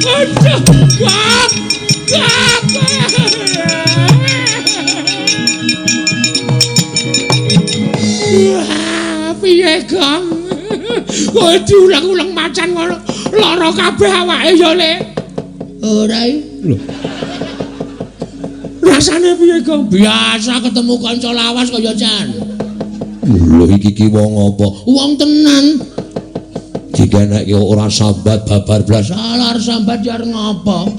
Aduh, Kang. Kang. Wah, piye, Kang? Kowe diulang-ulang macan ngono. Lara kabeh awake ya, Le. Ora lho. Rasane piye, Kang? Biasa ketemu kanca lawas kaya jan. Lho iki wong apa? Wong tenan. Diganake ora sambat babar blas. Salar sambat jar ngopo?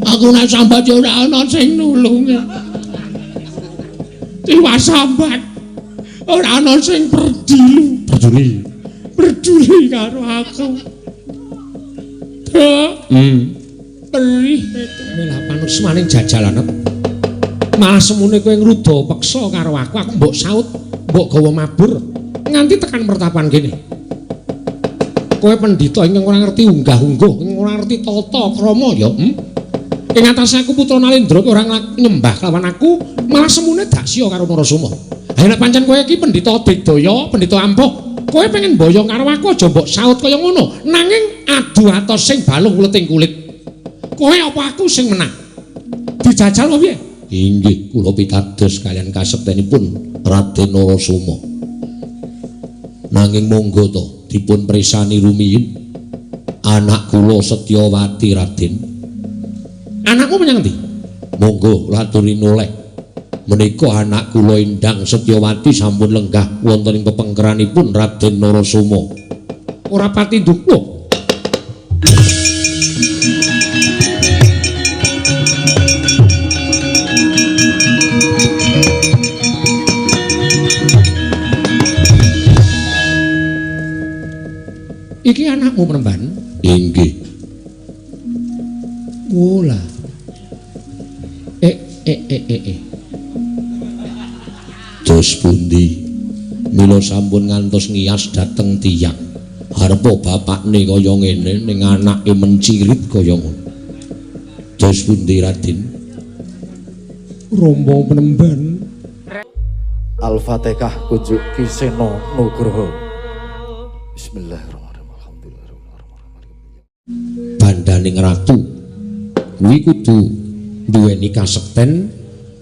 Aku nek sambat ya ora ana sing nulung. Tiwas sambat. Ora ana sing peduli karo aku. Perih Lah panus maning jajalan. Malah semune kowe ngruda peksa karo aku mbok saut, mbok gawa mabur nganti tekan pertapan kene. Kowe pendhita ingkang ora ngerti unggah-ungguh, ora ngerti tata krama ya. Ing atase aku Putra Nalendra kowe ora nyembah lawan aku, malah semune dak sia karo Narasoma. Ha nek pancen kowe iki pendhita Digdaya, pendhita ampuh, kowe pengen boyong karo aku aja mbok saut kaya ngono, nanging adu atos sing balung uleting kulit. Kowe apa aku sing menang? Dijajal apa piye? Inggih, kula pitados kalian kasektenipun Raden Narasoma. Nanging monggo to dipun presani rumiyin anak kula Setyawati, Raden. Anakmu menyang ndi? Monggo laturi noleh. Menika anak kula Endang Setyawati sampun lenggah wonten ing pepengkeranipun Raden Narasoma. Ora pati nduk. Iki anakmu Penemban? Inggih. Wola. Dos pundi? Mila sampun ngantos ngiyas dateng tiyang. Arepa bapakne kaya ngene ning anake mencirit kaya ngono. Dos pundi Raden? Rama Penemban. Al-Fatihah kunjuk Kisena Nugroho. Bismillahirrahmanirrahim. Bandaning ratu kuwi kudu duweni kasekten,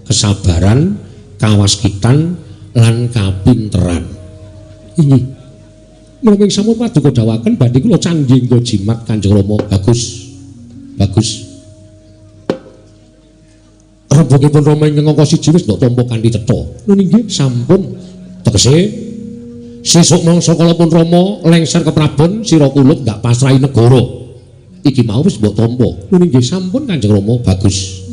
kesabaran, kawaskitan lan kapinteran. Inggih. Menawi sampun paduka dawaken badhe kula canggih nggo jimat Kanjeng Rama. Bagus. Bagus. Rembugipun Rama ingkang angka 1 wis ndok tampa kanthi cetha. Nun inggih sampun tegese sesuk mangsa kala pun Rama lengser ke Prabon sira kulub gak pasrahi negara. Iki mau wis mbok tampa. Nun inggih sampun Kanjeng Rama. Bagus.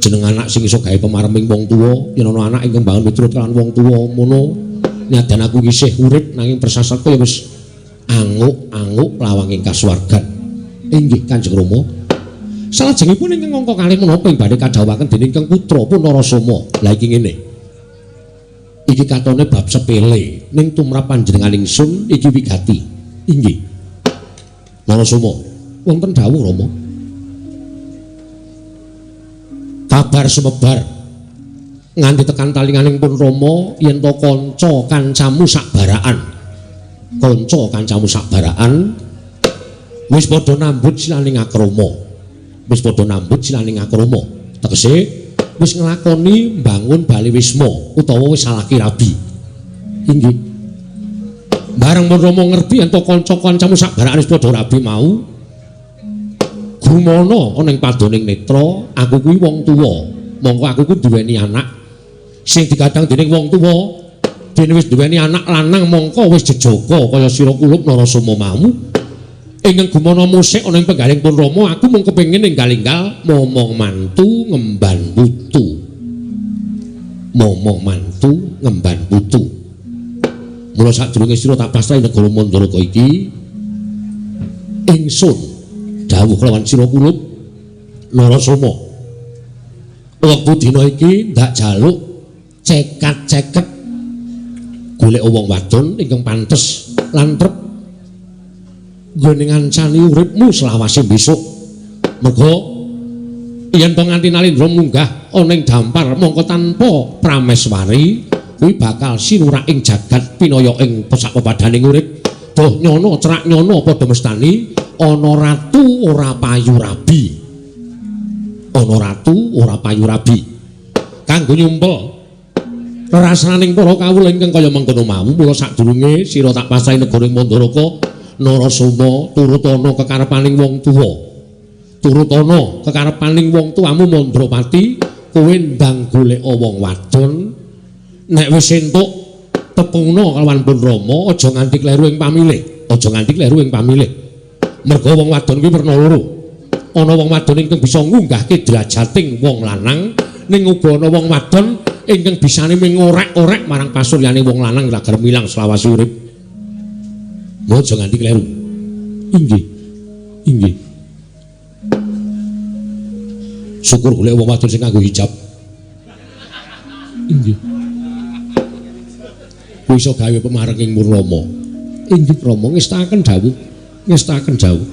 Jeneng anak sing iso gawe pemarming wong tuwa, yen ana anak ingkang bangun miturut kalian wong tuwa mono, nyadan aku isih urip nanging persasatku ya wis anguk-anguk lawanging kasuwargan. Inggih Kanjeng Rama. Salajengipun ingkang angka kalih menapa ing badhe kadhawuhaken dening Kang Putra pun Narasoma. Lah iki ngene. Iki katone bab sepele, ning tumrap panjenengan ingsun iki wigati. Inggih. Narasoma, wonten dawuh Rama. Kabar sumebar nganti tekan talinganing pun Rama yen to kanca-kancamu sak baraan. Kanca-kancamu sak baraan wis padha nambut silaning akrama. Wis padha nambut silaning akrama. Tegese wis nglakoni mbangun Bali Wisma utawa wis salaki rabi. Inggih. Bareng pun Rama ngerti yen to kanca-kancamu sak baraan wis padha rabi mau. Gumana ana ing padoning netra, aku kuwi wong tuwa. Mongko aku kuwi duweni anak sing digadang dening wong tuwa. Dene wis duweni anak lanang mongko wis jejaga kaya sira kulub Narasoma mau. Ingkang gumana musik ana ing penggaling pun Rama, aku mung kepengin ninggal-inggal momong mantu ngemban putu. Momong mantu ngemban putu. Mula sadurunge sira tak pasrahi negara Mandalaka iki, ingsun dawuh kelawan sira kulub Narasoma. Wektu dina iki ndak jaluk cekat-ceket golek wong wadon ingkang pantes lan trep nggone ngancani uripmu selawase besok. Mergo yen to nganti Nalendra munggah ana ing dampar mongko tanpa prameswari kuwi bakal sinurak ing jagat pinaya ing pesak pepadaning urip. doh nyono cerak nyono padha mestani ana ratu ora payu rabi. Ana ratu ora payu rabi. Kanggo nyumpel rasaning para kawula ingkang kaya mengkono mau mula sadurunge sira tak pasahi negara Mandaraka Narasoma turut ana kekarepaning wong tuwa. Turut ana kekarepaning wong tuamu Mandrapati kowe ndang goleka wong wadon nek wis entuk tepungna kalawan Pun Rama aja nganti kleru ing pamilih. Aja nganti kleru ing pamilih. Merga wong wadon kuwi werna loro. Ana wong wadon ingkang bisa ngunggahke derajating wong lanang ning uga ana wong wadon ingkang bisane mengorek-orek marang pasuryane wong lanang lagar milang selawase urip. Aja nganti kleru. Inggih. Inggih. Syukur golek wong wadon sing nganggo hijab. Inggih. Kuwi iso gawe pemarenging Pun Rama. Inggih Rama ngestakaken dawuh. Ngestakaken dawuh.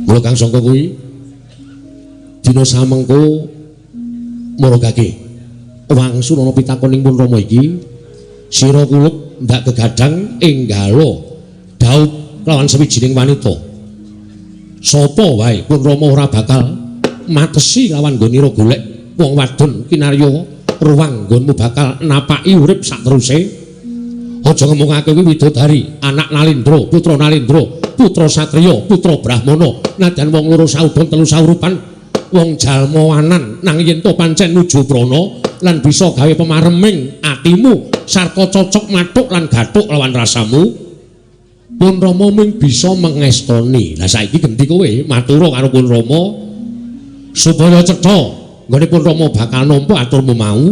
Mula Kang Sangka kuwi dina samengko maragake wangsul ana pitakoning Pun Rama iki sira kulub ndak kegadang enggalo daup lawan sawijining wanita. Sapa wae Pun Rama ora bakal matesi lawan nggonira golek wong wadon kinarya ruang nggonmu bakal napaki urip sak teruse. Aja ngomongake kuwi widodari, anak Nalindra, putra Nalindra, putra satriya, putra Brahmana, nadyan wong loro saudon telu saurupan, wong jalma wanan nang yen to pancen nuju prana lan bisa gawe pemareming atimu sarta cocok mathuk lan gathuk lawan rasamu. Pun Rama mung bisa mengestoni. Lah saiki genti kowe matur karo Pun Rama supaya cetha nggone Pun Rama bakal nampa aturmu mau.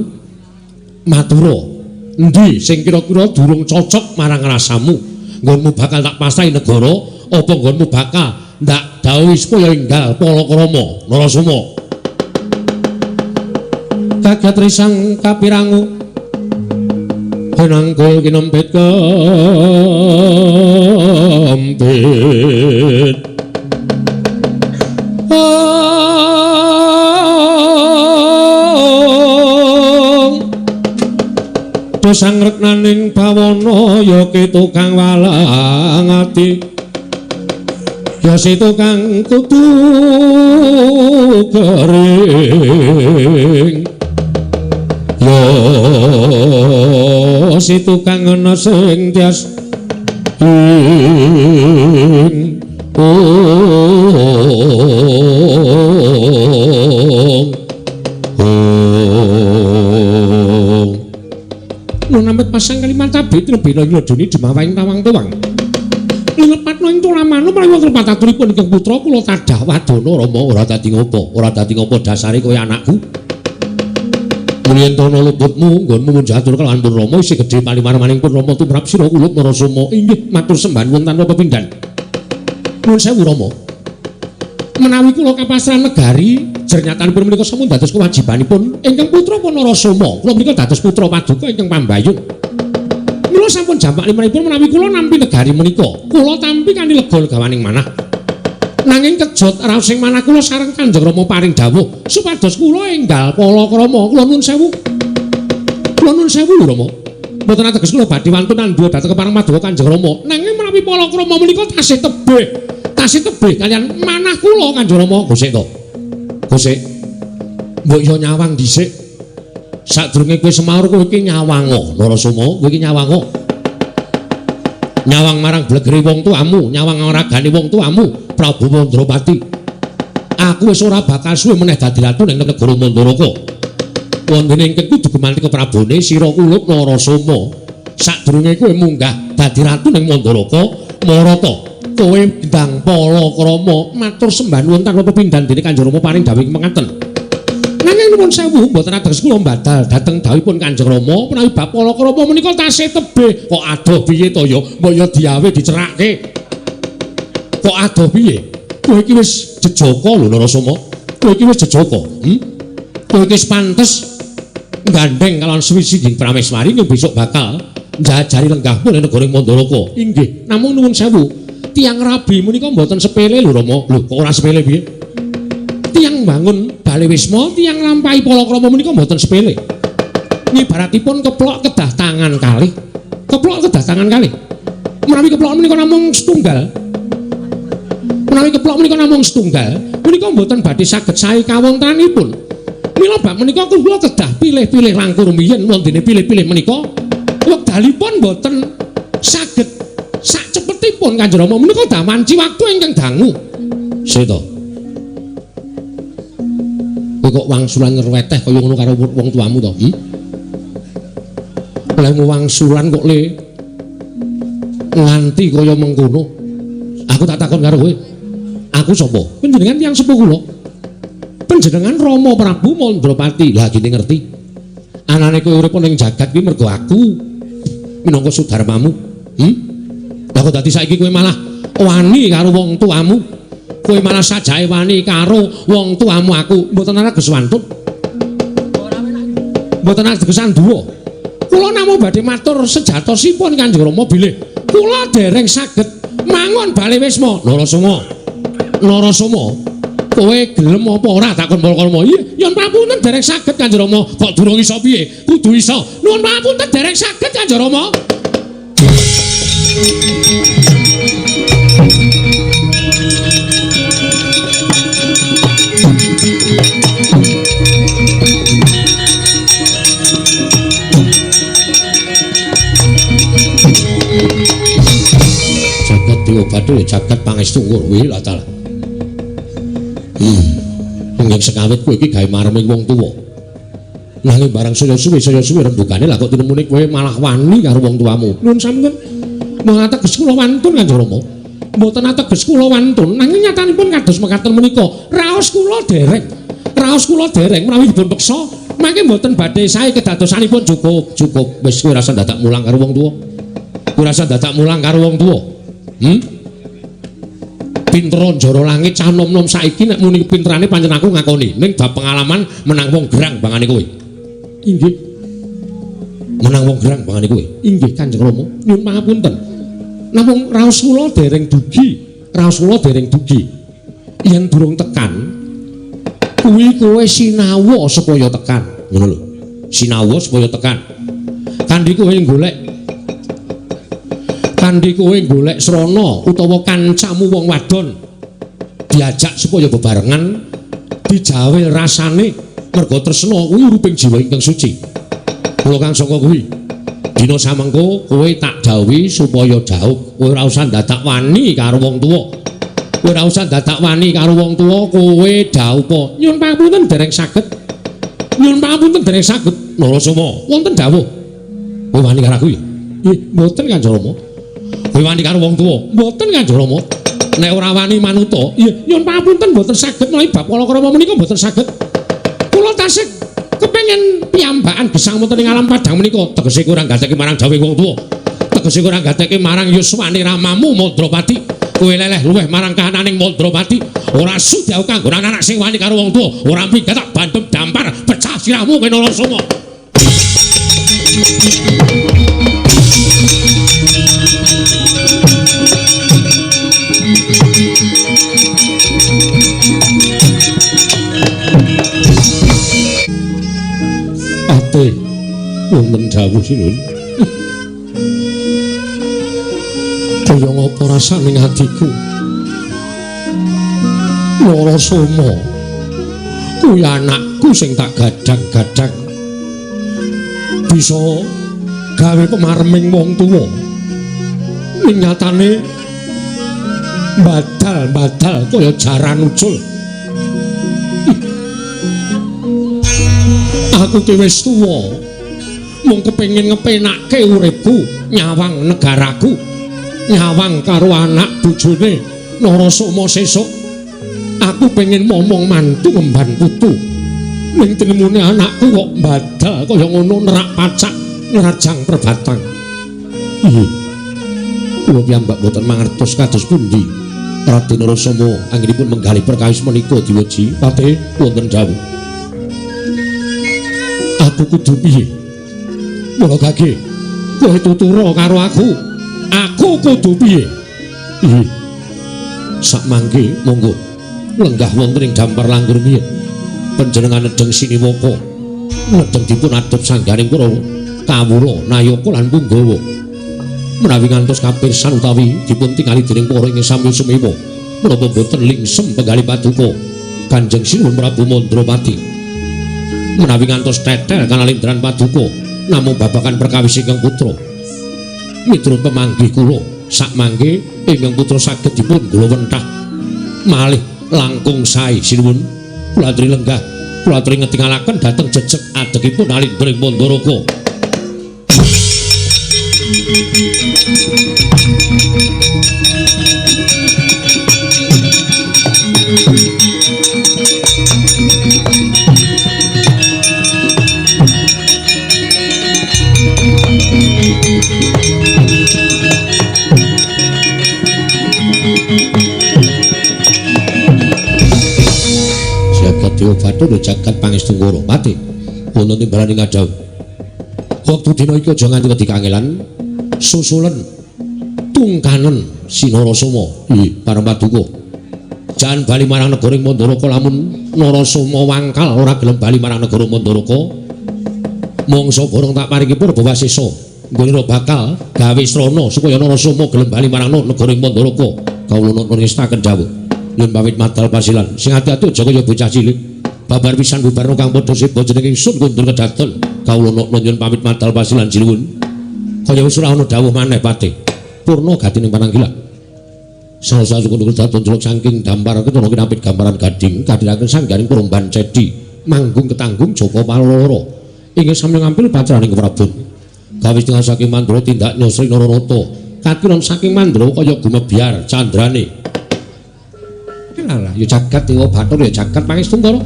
Matura endi sing kira-kira durung cocok marang rasamu nggonmu bakal tak pasahi negara apa nggonmu bakal ndak dawuh supaya enggal Palakrama Narasoma. Kagat risang kapirangu penanggul kinempit kempit sang reknaning bawana ya tukang walang ati ya si tukang kudu kering ya si tukang ana sing tias namit pasang kalimat tabit lebih lodoni demawaing tawang tuwang lepatno ing tulamano menawi wonten pataturipun ingkang putra kula tadah wadana Rama ora dadi ngopo dasare kaya anakku mulyen tono luputmu nggonmu munjatur kelawan Pun Rama isih gedhe palimarmaning Pun Rama tumrap sira kulub Narasoma. Inggih matur sembah nuwun tanpa pepindhan. Nuwun sewu Rama, menawi kula kapasrahan negari jernyatanipun menika sampun dados kewajibanipun ingkang putra Narasoma. Kula menika dados putra paduka ingkang pambayun. Mula sampun jamak limanipun menawi kula nampi negari menika, kula tampi kanthi lega legawaning manah. Nanging kejot raos sing manah kula sareng Kanjeng Rama paring dawuh supados kula enggal Palakrama. Kula nuwun sewu. Kula nuwun sewu lho Rama. Mboten ateges kula badhe wantun andhua dhateng kepareng paduka Kanjeng Rama. Nanging menawi Palakrama menika tasih tebih kaliyan manah kula Kanjeng Rama. Gusik to. Gusik. Mbok yo nyawang dhisik. Sadurunge kowe semaur kowe iki nyawang Narasoma, kowe iki nyawang. Nyawang marang blegere wong tuamu, nyawang ragane wong tuamu, Prabu Mandrapati. Aku wis ora bakal suwe meneh dadi ratu ning negara Mandaraka. Wondene ingkang kudu gumanti keprabone sira kulub Narasoma. Sadurunge kowe munggah dadi ratu ning Mandaraka, marata kowe ndang Palakrama matur sembah nuwun tanpa pepindhan dene Kanjeng Rama paring dawuh mengaten. Nanging nuwun sewu mboten ateges kula mbadal dhateng dawuhipun Kanjeng Rama menawi bab Palakrama menika tasih tebih. Kok adoh piye to ya? Mbok ya diawe dicerake. Kok adoh piye? Kowe iki wis jejaka lho Narasoma. Kowe iki wis jejaka. Kowe iki pantes gandeng kalawan suwi-suwi prameswari ing besok bakal njajari lenggahmu ning negara Mandaraka. Inggih, namung nuwun sewu. Tiang rabi menika mboten sepele lho Rama. Lho kok ora sepele piye? Tiang bangun Bale Wisma, tiang lampahi Palakrama menika mboten sepele. Nyibaratipun keplok kedah tangan kalih. Keplok kedah tangan kalih. Menawi keplok menika namung setunggal. Menawi keplok menika namung setunggal, menika mboten badhe saged sae kawontenanipun. Mila bab menika kula kedah pilih-pilih langkung rumiyin wondene pilih-pilih menika wekdalipun mboten saged sak cepetipun Kanjeng Rama menika damanci waktu ingkang dangu. Seta. Kowe kok wangsulan ngerweteh kaya ngono karo wong tuamu to? Olehmu wangsulan kok le nganti kaya mengkono. Aku tak takon karo kowe. Aku sapa? Panjenengan tiyang sepuh kula. Panjenengan Rama Prabu Mandropati. Lah gini ngerti. Anane kowe urip ning jagat iki mergo aku minangka sudarmamu. Lah kok dadi saiki kowe malah wani karo wong tuamu. Kowe malah sajae wani karo wong tuamu aku. Mboten ana geswantun. Mboten ana gesan duwa. Kula namung badhe matur sejatosipun Kanjeng Rama bilih kula dereng saged mangon bale wisma. Narasoma, kowe gelem apa ora takon Balakrama? Iya, yen papunten dereng saged Kanjeng Rama. Kok durung iso piye? Kudu iso. Nuwun papunten dereng saged Kanjeng Rama. Jagat diobati jagat pangestu kuwi lha ta. Nggih sekawit kowe iki gawe mareming wong tuwa. Nanging barang saya suwe rembugane lah kok tinemune kowe malah wani karo wong tuamu. Nuwun sampun. Mboten ateges kula wantun Kanjeng Rama. Mboten ateges kula wantun, nanging nyatanipun kados mekaten menika. Raos kula dereng menawi dipun peksa, mangke mboten badhe sae kedadosanipun cukup. Wis kowe rasa dadak mulang karo wong tuwa. Kowe rasa dadak mulang karo wong tuwa. Pinter njara langit cah nom-nom saiki nek muni pinterane pancen aku ngakoni ning bab pengalaman menang wong gerang bangane kowe. Inggih. Menang wong gerang bangane kowe. Inggih Kanjeng Rama, nyuwun pangapunten. Namung raos kula dereng dugi. Yen durung tekan kuwi kowe sinawa supaya tekan, ngono lho. Sinawa supaya tekan. Kandhi kowe golek srana utawa kancamu wong wadon diajak supaya bebarengan dijawil rasane merga tresna kuwi uriping jiwa ingkang suci. Kula kang saka kuwi dina samengko kowe tak dawuhi supaya jauh, kowe ora usah dadak wani karo wong tuwa. Kowe ora usah dadak wani karo wong tuwa, kowe dawuh. Nyuwun pangapunten dereng saged. Narasoma, wonten dawuh. Kowe wani karo aku? Nggih, mboten Kanjeng Rama. Kowe wani karo wong tuwa? Mboten Kanjeng Rama. Nek ora wani manuta, nyuwun pangapunten mboten saged menawi bab Balakrama menika mboten saged. Kula tasih kepengin piyambakan gesang wonten ing alam padang menika. Tegese kowe ora gatekake marang dawuhe wong tuwa. Tegese kowe ora gatekake marang yuswane ramamu Mandropati. Kowe leleh luweh marang kahananing Mandropati. Ora sudi aku kanggo anak sing wani karo wong tuwa. Ora minggat tak bandem dampar pecah sirahmu kowe Narasoma. Ate wonten dawuh sinun. Kaya ngapa rasane atiku? Narasoma. Kuwi anakku sing tak gadhang-gadhang. Bisa gawe pemareming wong tuwa. Ning nyatane badal kaya jaran ucul. Aku ki wis tuwa. Mung kepengin ngepenakke uripku, nyawang negaraku, nyawang karo anak bojone Narasoma sesuk. Aku pengen momong mantu ngemban putu. Ning tinemune anakku kok badal kaya ngono nerak pacak ngerajang perbatang. Iya. Kula piyambak boten mangertos kados pundi Raden Narasoma anggenipun menggali perkawis menika diweji Patih wonten dawuh. Aku kudu piye? Mula gage kowe tutura karo aku. Aku kudu piye? Iya. Sak mangke monggo lenggah wonten ing dampar langgur miyen. Panjenengan nedeng Siniwaka. Nedeng dipun adhep sanggaring para kawula Nayaka lan Punggawa. menawi ngantos kapirsan utawi dipun tingali dening para ing sami sumewa menapa boten lingsem penggalih paduka Kanjeng Sinuwun Prabu Mandrawati menawi ngantos tetel kanalindran paduka namung babakan perkawis ingkang putra miturut pemanggih kula sakmangke ingkang putra saged dipun glowentah malih langkung sae Sinuwun kula aturi lenggah kula aturi ngetingalaken dhateng jejeg adegipun alindring Mandaraka. Dewa Bathara jagat pangestu Ngoro mati wonten timbalan ing adhaw wektu dina iki aja nganti wedi kangelan susulen tungkanen Sinarasoma pareng paduka jan bali marang negara Mandaraka lamun Narasoma wangkal ora gelem bali marang negara Mandaraka mangsa bareng tak paringi Purbawasesa nggone bakal gawe srana supaya Narasoma gelem bali marang negara Mandaraka kawula ngestaken dawuh yen pamit madal pasilan sing ati-ati aja kaya bocah cilik babar pisan bubarno kang padha sipa jeneng ingsun kundur kedaton kawula nyuwun pamit madal pasilan Sinuwun kaya wis ora ana dawuh maneh Patih purna gatining pananggilan salsa kundur kedaton jeluk saking dampar ketara kinapit gambaran gading kadhiraken sanggaring peromban cedi manggung ketanggung Joko Paloro inggih sami ngampil patraning Prabon gawe setengah saking Mandra tindak nyosri Nararata katiron saking Mandra kaya gumebyar candrane alah ya jagat Dewa Bathara ya jagat pangestu Ngoro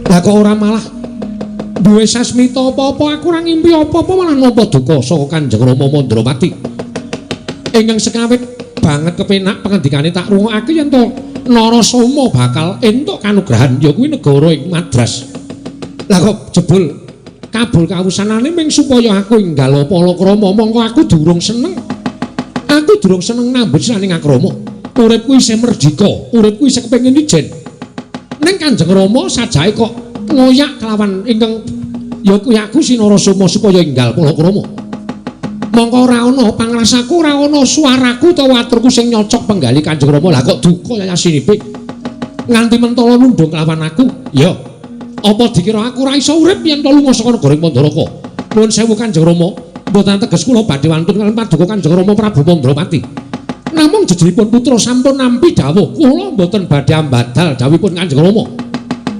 lah kok ora malah duwe sasmita apa-apa aku ora ngimpi apa-apa malah nampa duka saka Kanjeng Rama Mandrawati ingkang sekawit banget kepenak pangandikane tak rungokake yen to Narasoma bakal entuk kanugrahan ya kuwi negara ing Madras lah kok jebul kabul kawusanane ming supaya aku enggal palakrama mongko aku durung seneng nambut saning akrama uripku isih merdika, uripku isih kepengin ijen. Ning Kanjeng Rama sajae kok ngoyak kelawan ingkang ya kuwi aku Sinarasoma supaya enggal palakrama. Mongko ora ana pangrasaku, ora ana suaraku utawa aturku sing nyocok penggali Kanjeng Rama. Lah kok duka yayasinipik nganti mentala nundung kelawan aku. Ya. Apa dikira aku ora iso urip yen to lunga saka negara Mandaraka? Nuwun sewu Kanjeng Rama, mboten teges kula badhe wantun kaliyan paduka Kanjeng Rama Prabu Mandrawati. Namung jejeripun putra sampun nampi dawuh kula mboten badhe ambadal dawuhipun Kanjeng Rama.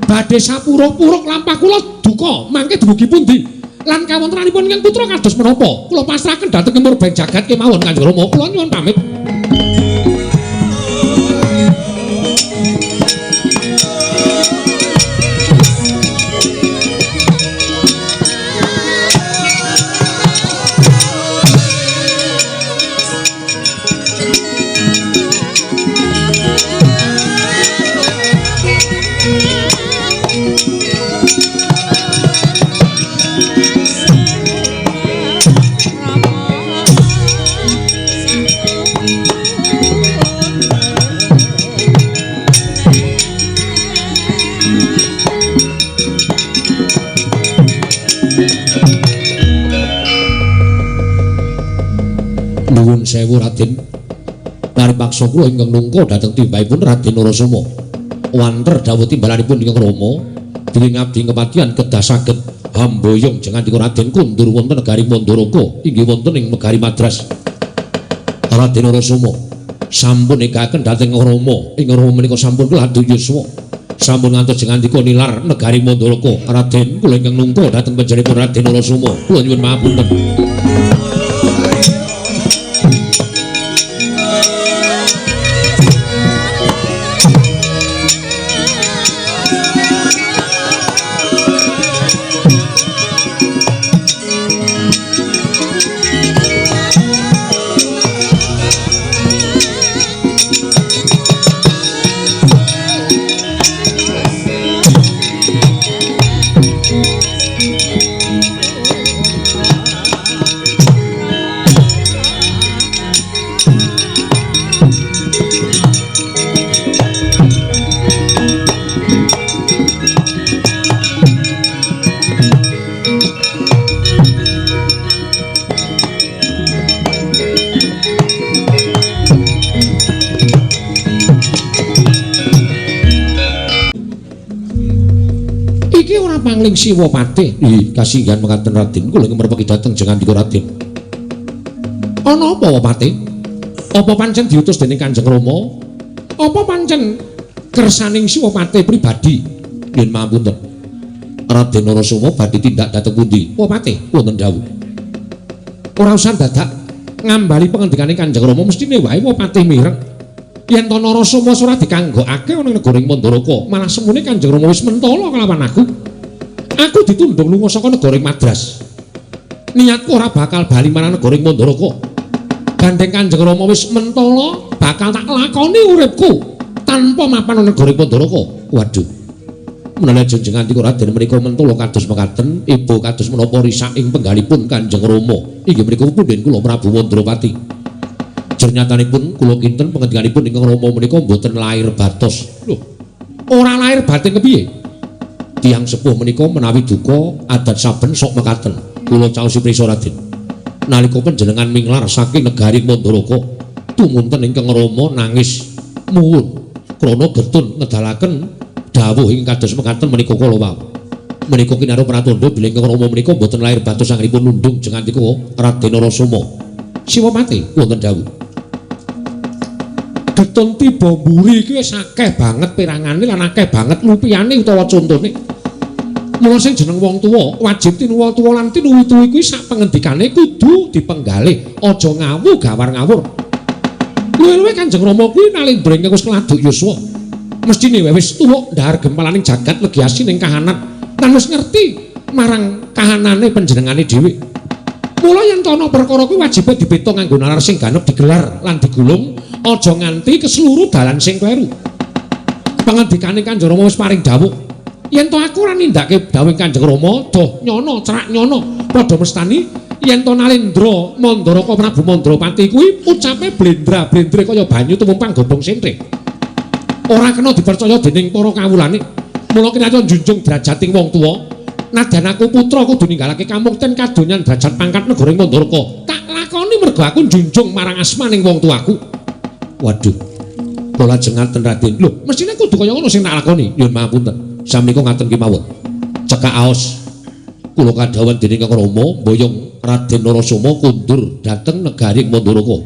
Badhe sapura-pura lampah kula duka mangke dumugi pundi? Lan kawontenanipun ingkang putra kados menapa? Kula pasrahaken dhateng murbeng jagat kemawon Kanjeng Rama. Kula nyuwun pamit. Nuwun sewu Raden. Paripaksa kula ingkang nungka dhateng timbahipun Raden Narasoma. Wanter dawuh timbalanipun ingkang Rama, dening abdi kematian kedah saged hamboyong jengandika Raden kundur wonten negari Mandaraka inggih wonten ing negari Madras. Raden Narasoma sampun nikahaken dhateng Rama, ing Rama menika sampun kelantu yuswa. Sampun ngantos jengandika nilar negari Mandaraka. Raden kula ingkang nungka dhateng panjenenganipun Raden Narasoma. Kula nyuwun mahapunten. Mangling Siwa Patih. Ih, kasinggihan mekaten Raden, kula ngemerpeki dhateng jengandika Raden. Ana apa Patih? Apa pancen diutus dening Kanjeng Rama? Apa pancen kersaning Siwa Patih pribadi? Yen mampun. Raden Narasoma badhe tindak dhateng pundi? Patih, wonten dawuh. Ora usah dadak ngambali pengendikane Kanjeng Rama, mestine wae Patih mireng. Yen to Narasoma ora dikanggokake ana negara Mandaraka, malah semune Kanjeng Rama wis mentala kelawan aku. Aku ditundung lunga saka negara Madras. Niatku ora bakal bali marang negara Mandaraka. Gandeng Kanjeng Rama wis mentala, bakal tak lakoni uripku tanpa mapan ana negara Mandaraka. Waduh. Menawi jenengan andika Raden menika mentala kados mekaten, ibu kados menapa risak ing penggalipun Kanjeng Rama. Inggih menika punden kula Prabu Mandrapati. Nyatanipun kula kinten pengendikanipun ingkang Rama menika mboten lair batos. Lho, ora lair batin kepiye? Tiyang sepuh menika menawi duka adat saben sok mekaten. Kula caosi prisa Raden. Nalika panjenengan minglar saking negari Mandaraka, tumunten ingkang Rama nangis muwun krana getun ngedalaken dawuh ing kados mekaten menika kala wau. Menika kinaro pratandha bilih ingkang Rama menika mboten lair batos anggenipun nundung jengandika Raden Narasoma. Siwa Patih wonten dawuh. Getun tiba mburi iki wis akeh banget pirangane lan akeh banget lupiane utawa contone. Mula sing jeneng wong tuwa wajib tinuwa tuwa lan tinuwi-tuwi kuwi sak pengendikane kudu dipenggalih, aja ngawu gawar ngawur. Luwih-luwih Kanjeng Rama kuwi nalindra ingkang wis keladuk yuswa. Mestine wis tuwa ndahar gempalaning jagat legiasi ning kahanan lan wis ngerti marang kahanane panjenengane dhewe. Mula yen ana perkara kuwi wajibe dibeta nganggo nalar sing ganep digelar lan digulung. Aja nganti keseluruh dalan sing kleru. Pangendikane Kanjeng Rama wis paring dawuh. Yen to aku ora nindakake dawuh Kanjeng Rama, doh nyono, cerak nyono, padha mestani yen to Nalendra Mandaraka Prabu Mandrapati kuwi ucape blendra-blendre kaya banyu tumumpang godhong senthik. Ora kena dipercaya dening para kawulane. Mula kinaya njunjung derajating wong tuwa. Nadyan aku putra kudu ninggalake kamukten kadonyan derajat pangkat negara Mandaraka. Tak lakoni mergo aku njunjung marang asmaning wong tuaku. Waduh, kula jengaten Raden. Lho, mestine kudu kaya ngono sing tak lakoni. Nyuwun pangapunten. Samika ngaten kemawon. Cekak aos. Kula kadhawuhan dening Kang Rama, mboyong Raden Narasoma kundur dhateng negari Mandaraka.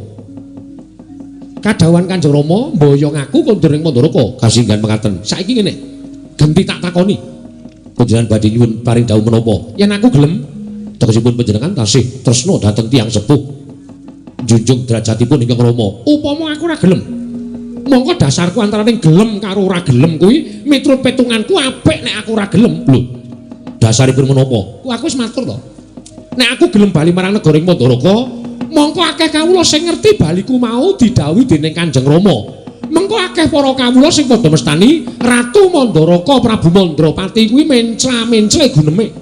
Kadhawuhan Kanjeng Rama, mboyong aku kundur ing Mandaraka. Kasinggihan mekaten. Saiki ngene. Genti tak takoni. Panjenengan badhe nyuwun paring dawuh menapa? Yen aku gelem, tegesipun panjenengan tasih tresna dhateng tiyang sepuh. Junjung derajatipun ingkang Rama. Upama aku ora gelem, mongko dasarku antaraning gelem karo ora gelem kuwi miturut petunganku apik nek aku ora gelem. Lho, dasaripun menapa? Aku wis matur to. Nek aku gelem bali marang negara Mandaraka, mongko akeh kawula sing ngerti baliku mau didhawuhi dening Kanjeng Rama. Mengko akeh para kawula sing padha mestani Ratu Mandaraka Prabu Mandrapati kuwi mencla-mencle guneme.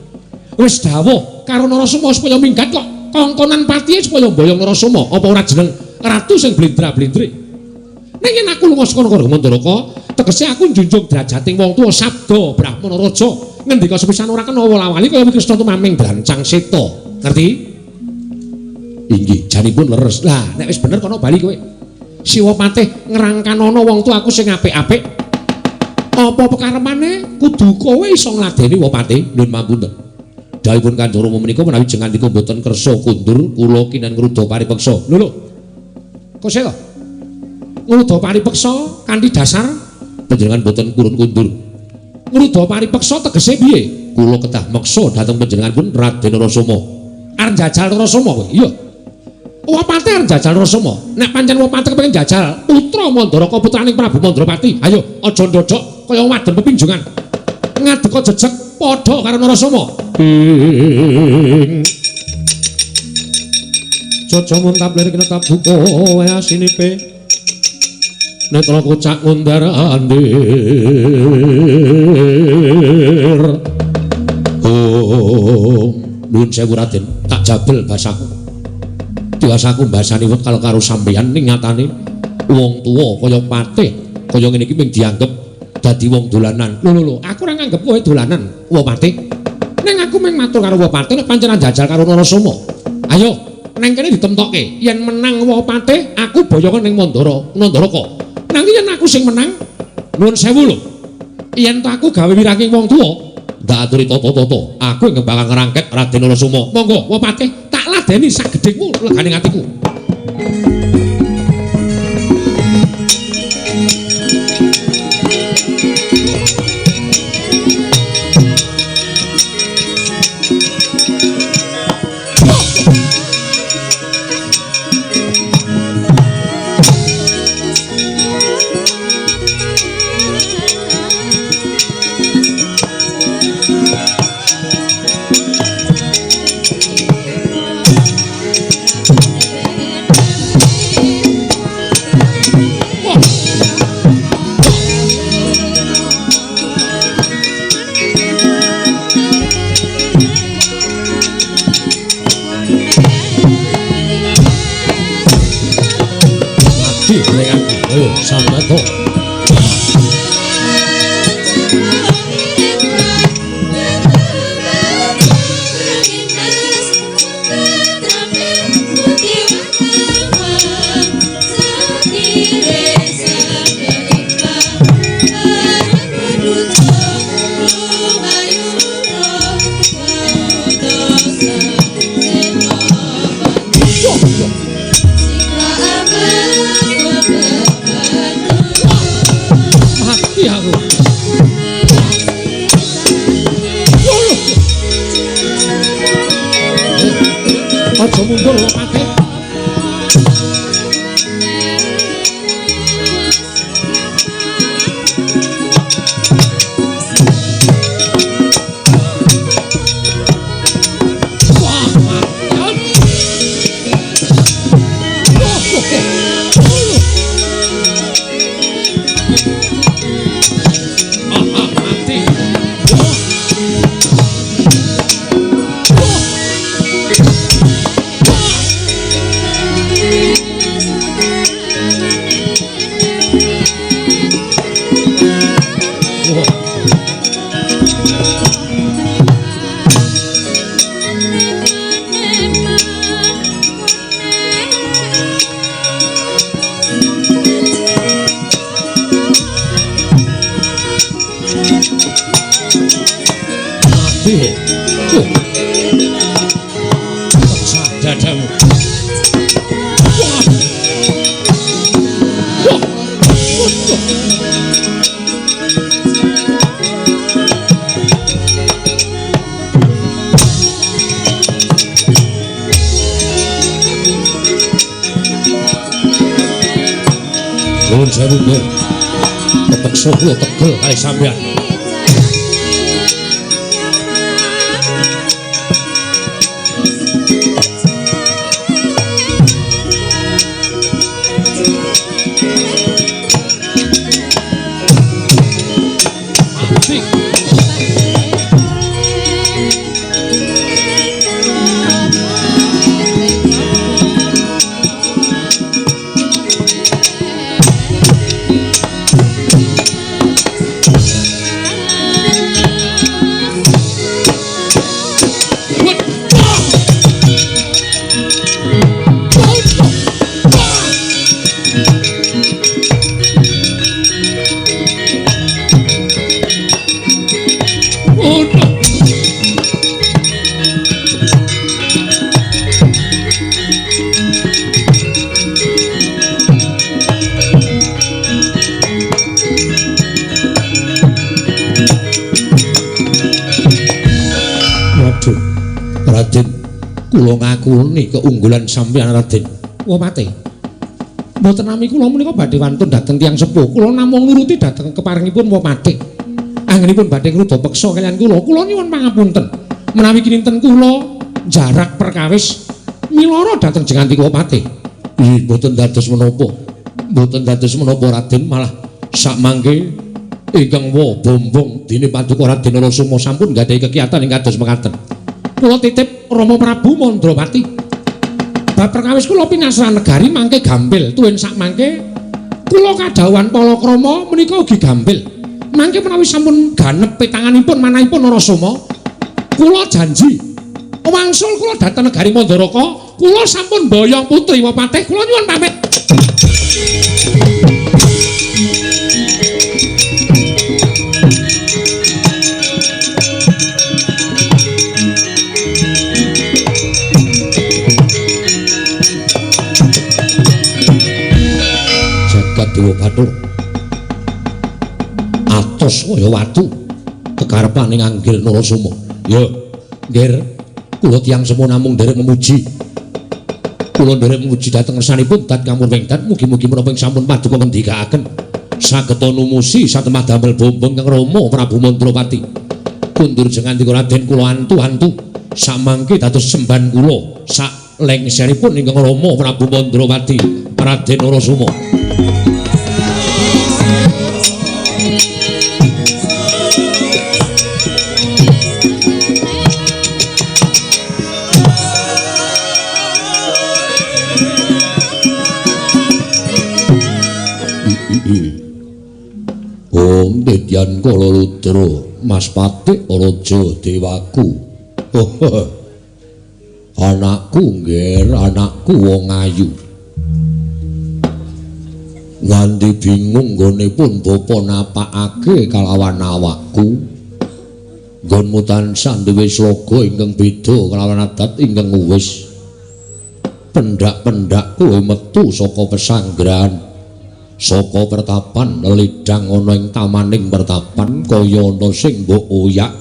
Wis dawuh karo Narasoma supaya minggat kok. Kongkonan patihe supaya mboyong Narasoma, apa ora jeneng ratu sing blendra-blendre. Ning yen aku lunga saka negara Mandaraka, tegese aku njunjung derajating wong tuwa sabda Brahmana Raja, ngendika sepisan ora kena wala-wali kaya Krisna tumaming brancang seta. Ngerti? Inggih, janipun leres. Lah, nek wis bener kono bali kowe. Siwa Patih ngrangkanana wong tuaku sing apik-apik. Apa pekarepane kudu kowe iso ngladeni Wa Patih. Nuwun pamunten. Dawuhipun Kanjeng Rama menika menawi jengandika boten kersa kundur kula kinan ngrudha paripeksa. Lho. Kok sik to? Ngrudha paripeksa kanthi dasar panjenengan boten kurun kundur. Ngrudha paripeksa tegese piye? Kula kedah meksa dhateng panjenenganipun Raden Narasoma. Arep jajal Narasoma kowe? Iya. Wa Patih arep jajal Narasoma. Nek pancen Wa Patih kepengin jajal putra Mandaraka putraning Prabu Mandrapati, ayo aja ndodok kaya wadon pepinjungan. Ngadeka jejeg padha karo Narasoma. Jojo muntap lirik netap buka wae asinipe netra kocak ngundar andir. Oh, nuwun sewu Raden, tak jabel basaku. Diwasaku mbasani wet karo sampeyan ning nyatane wong tuwa kaya Patih kaya ngene iki mung dianggep dadi wong dolanan. Lho, aku ora nganggep kowe dolanan, Wa Patih. Neng aku mung matur karo Wa Patih nek pancen jajal karo Narasoma. Ayo, neng kene ditemtokke. Yen menang Wa Patih, aku boyongan ning Mandaraka. Nanging yen aku sing menang, nuwun sewu lho. Yen to aku gawe wiranging wong tuwa, ndak aturi tata-tata. Aku yang bakal ngerangket Raden Narasoma. Monggo, Wapatih, tak ladeni sagedhengmu leganing atiku. Sambato aja mundur lho Patih. Nuwun sewu, Nggih. Kepeksa kula tegel kali sampeyan. Raden, kula ngakuni keunggulan sampeyan Raden. Wah Patih. Mboten nami kula menika badhe wantun dhateng tiyang sepuh. Kula namung nuruti dhateng keparingipun Wah Patih. Anggenipun badhe ngruda peksa kaliyan kula. Kula nyuwun pangapunten. Menawi kinten kula jarak perkawis miloro dhateng jenganti Wah Patih. Nggih, mboten dados menapa. Mboten dados menapa Raden, malah sak mangke ingkang Wah Bombong dene Paduka Raden Narasoma sampun nggadahi kekiyatan ing kados mekaten. Kula titip Rama Prabu Mandrawati. Bab perkawis kula pinasran negari mangke gampil, tuwin sak mangke kula kadhawuhan palakrama menika ugi gampil. Mangke menawi sampun ganep petanganipun manahipun Narasoma, kula janji wangsul kula dhateng negari Mandaraka, kula sampun boyong putri Wapatih, kula nyuwun pamit. Sedaya Bathara atos kaya watu kekarepaning Anggil Narasoma. Ya, nggih, kula tiyang semua namung nderek memuji. Kula nderek memuji dhateng ngersanipun tat kamun wengdan mugi-mugi menapa ing sampun paduka ngendikaaken sageta numusi satemah damel bombong Kang Rama Prabu Mandrawati. Kundur jengan dika Raden kula antu-antu samangke dados semban kula sak lengseripun ingkang Rama Prabu Mandrawati Raden Narasoma. Om Dedyan Kala Ludra Mas Patik Raja Dewaku. Anakku nggih, anakku wong ayu. Nganti bingung nggonipun bapa napakake kalawan awakku. Nggonmu tansah duwe sloga ingkang beda kalawan adat ingkang wis. Pendak-pendak kowe metu saka pesanggrahan. Saka pertapan lidang ana ing tamaning pertapan kaya ana sing mbok oyak,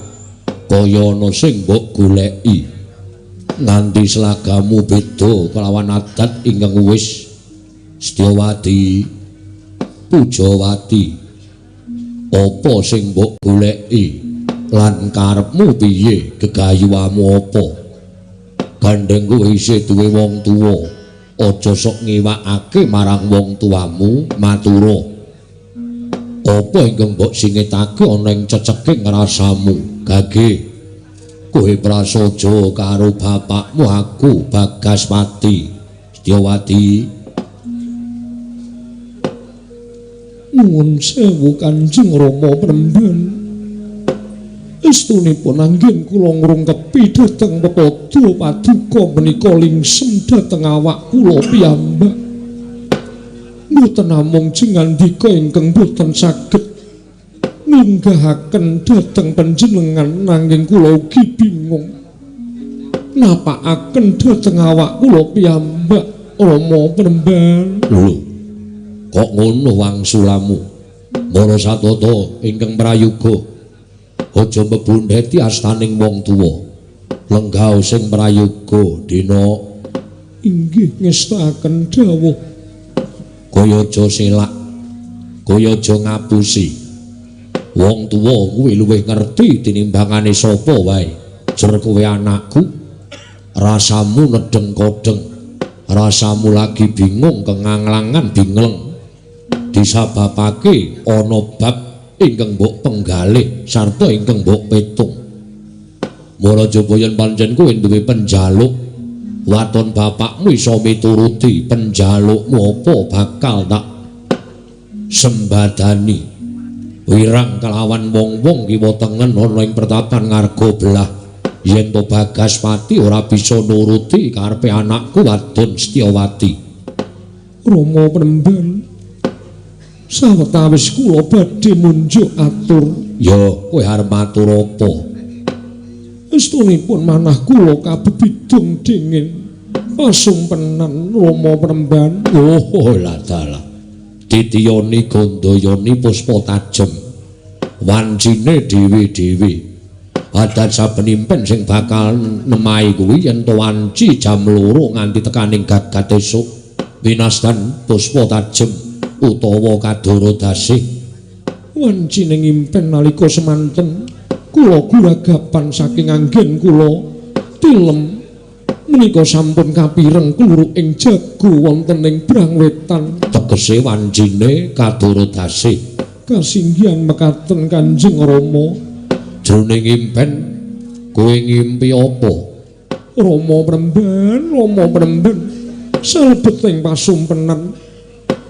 kaya ana sing mbok goleki. Nganti slagamu beda kelawan adat ingkang wis. Setyawati, Pujawati, apa sing mbok goleki lan karepmu piye, gegayuhamu apa? Gandeng kowe isih duwe wong tuwa. Aja sok ngiwakake marang wong tuamu, matura. Apa ingkang mbok singetake ana ing ceceking rasamu? Gage, kowe prasaja karo bapakmu aku Bagaspati. Setyawati. Nuwun sewu Kanjeng Rama Pramban. Estunipun anggen kula ngrungkepi dhateng pepada paduka menika lingsem dhateng awak kula piyambak. Mboten namung jengandika ingkang boten saged ninggahaken dhateng panjenengan nanging kula ugi bingung napakaken dhateng awak kula piyambak Rama Pramban. Lho, kok ngono wangsulamu? Para satata ingkang prayoga aja mbebundheti astaning wong tuwa. Lenggah sing prayoga dina inggih ngestakaken dawuh. Kaya aja selak, kaya aja ngapusi. Wong tuwa kuwi luwih ngerti tinimbangane sapa wae. Jer kowe anakku, rasamu nedeng kodeng, rasamu lagi bingung kenganglangan bingleng. Disababake ana bab ingkang mbok penggalih sarta ingkang mbok petung. Mula jaba yen pancen kowe duwe penjaluk, waton bapakmu iso mituruti penjalukmu apa bakal tak sembadani. Wirang kelawan wong-wong kiwa tengen ana ing pertapan ngarga belah. Yen to Bagaspati ora bisa nuruti karepe anakku wadon Setyawati. Rama Pramban, sawetawis kula badhe munjuk atur. Ya, kowe arep matur apa? Estunipun manah kula kabebidung dingin pasumpenan Rama Pramban. Oh, lah dalah. Titiyoni gandayani puspa tajem. Wancine dhewe-dhewe. Adat saben impen sing bakal nemahi kuwi yen to wanci jam 2 nganti tekaning gagat esuk. Winastan puspa tajem utawa kadoro dasih wancine ngimpen nalika semanten kula guragapan saking anggen kula tilem menika sampun kapireng kluruk ing jago wonten ing Brangwetan. Tegese wancine kadoro dasih kasinggihan mekaten Kanjeng Rama. Jroning ngimpen kowe ngimpi apa? Rama Pramban salebet ing pasumpenan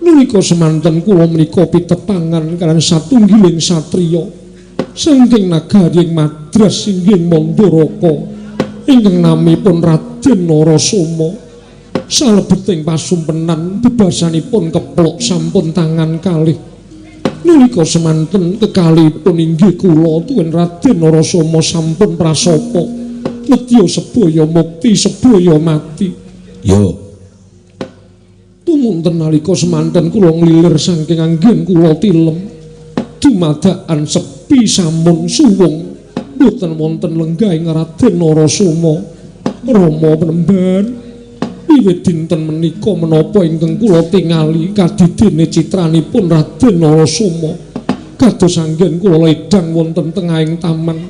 nalika semanten kula menika pitepangan kaliyan satunggiling satriya saking nagari Madras inggih Mandaraka ingkang namipun Raden Narasoma. Salebet ing pasumpenan bebasanipun keplok sampun tangan kalih. Nalika semanten kekalihipun inggih kula tuwin Raden Narasoma sampun prasapa nedya sebaya mukti sebaya mati. Yo, Tumunten nalika semanten kula nglilir saking anggen kula tilem. Dumadakan sepi samun suwung. Boten wonten lenggahing Raden Narasoma. Rama Penemban, wiwit dinten menika menapa ingkang kula tingali kadidene citranipun Raden Narasoma. Kados anggen kula ledang wonten tengahing taman.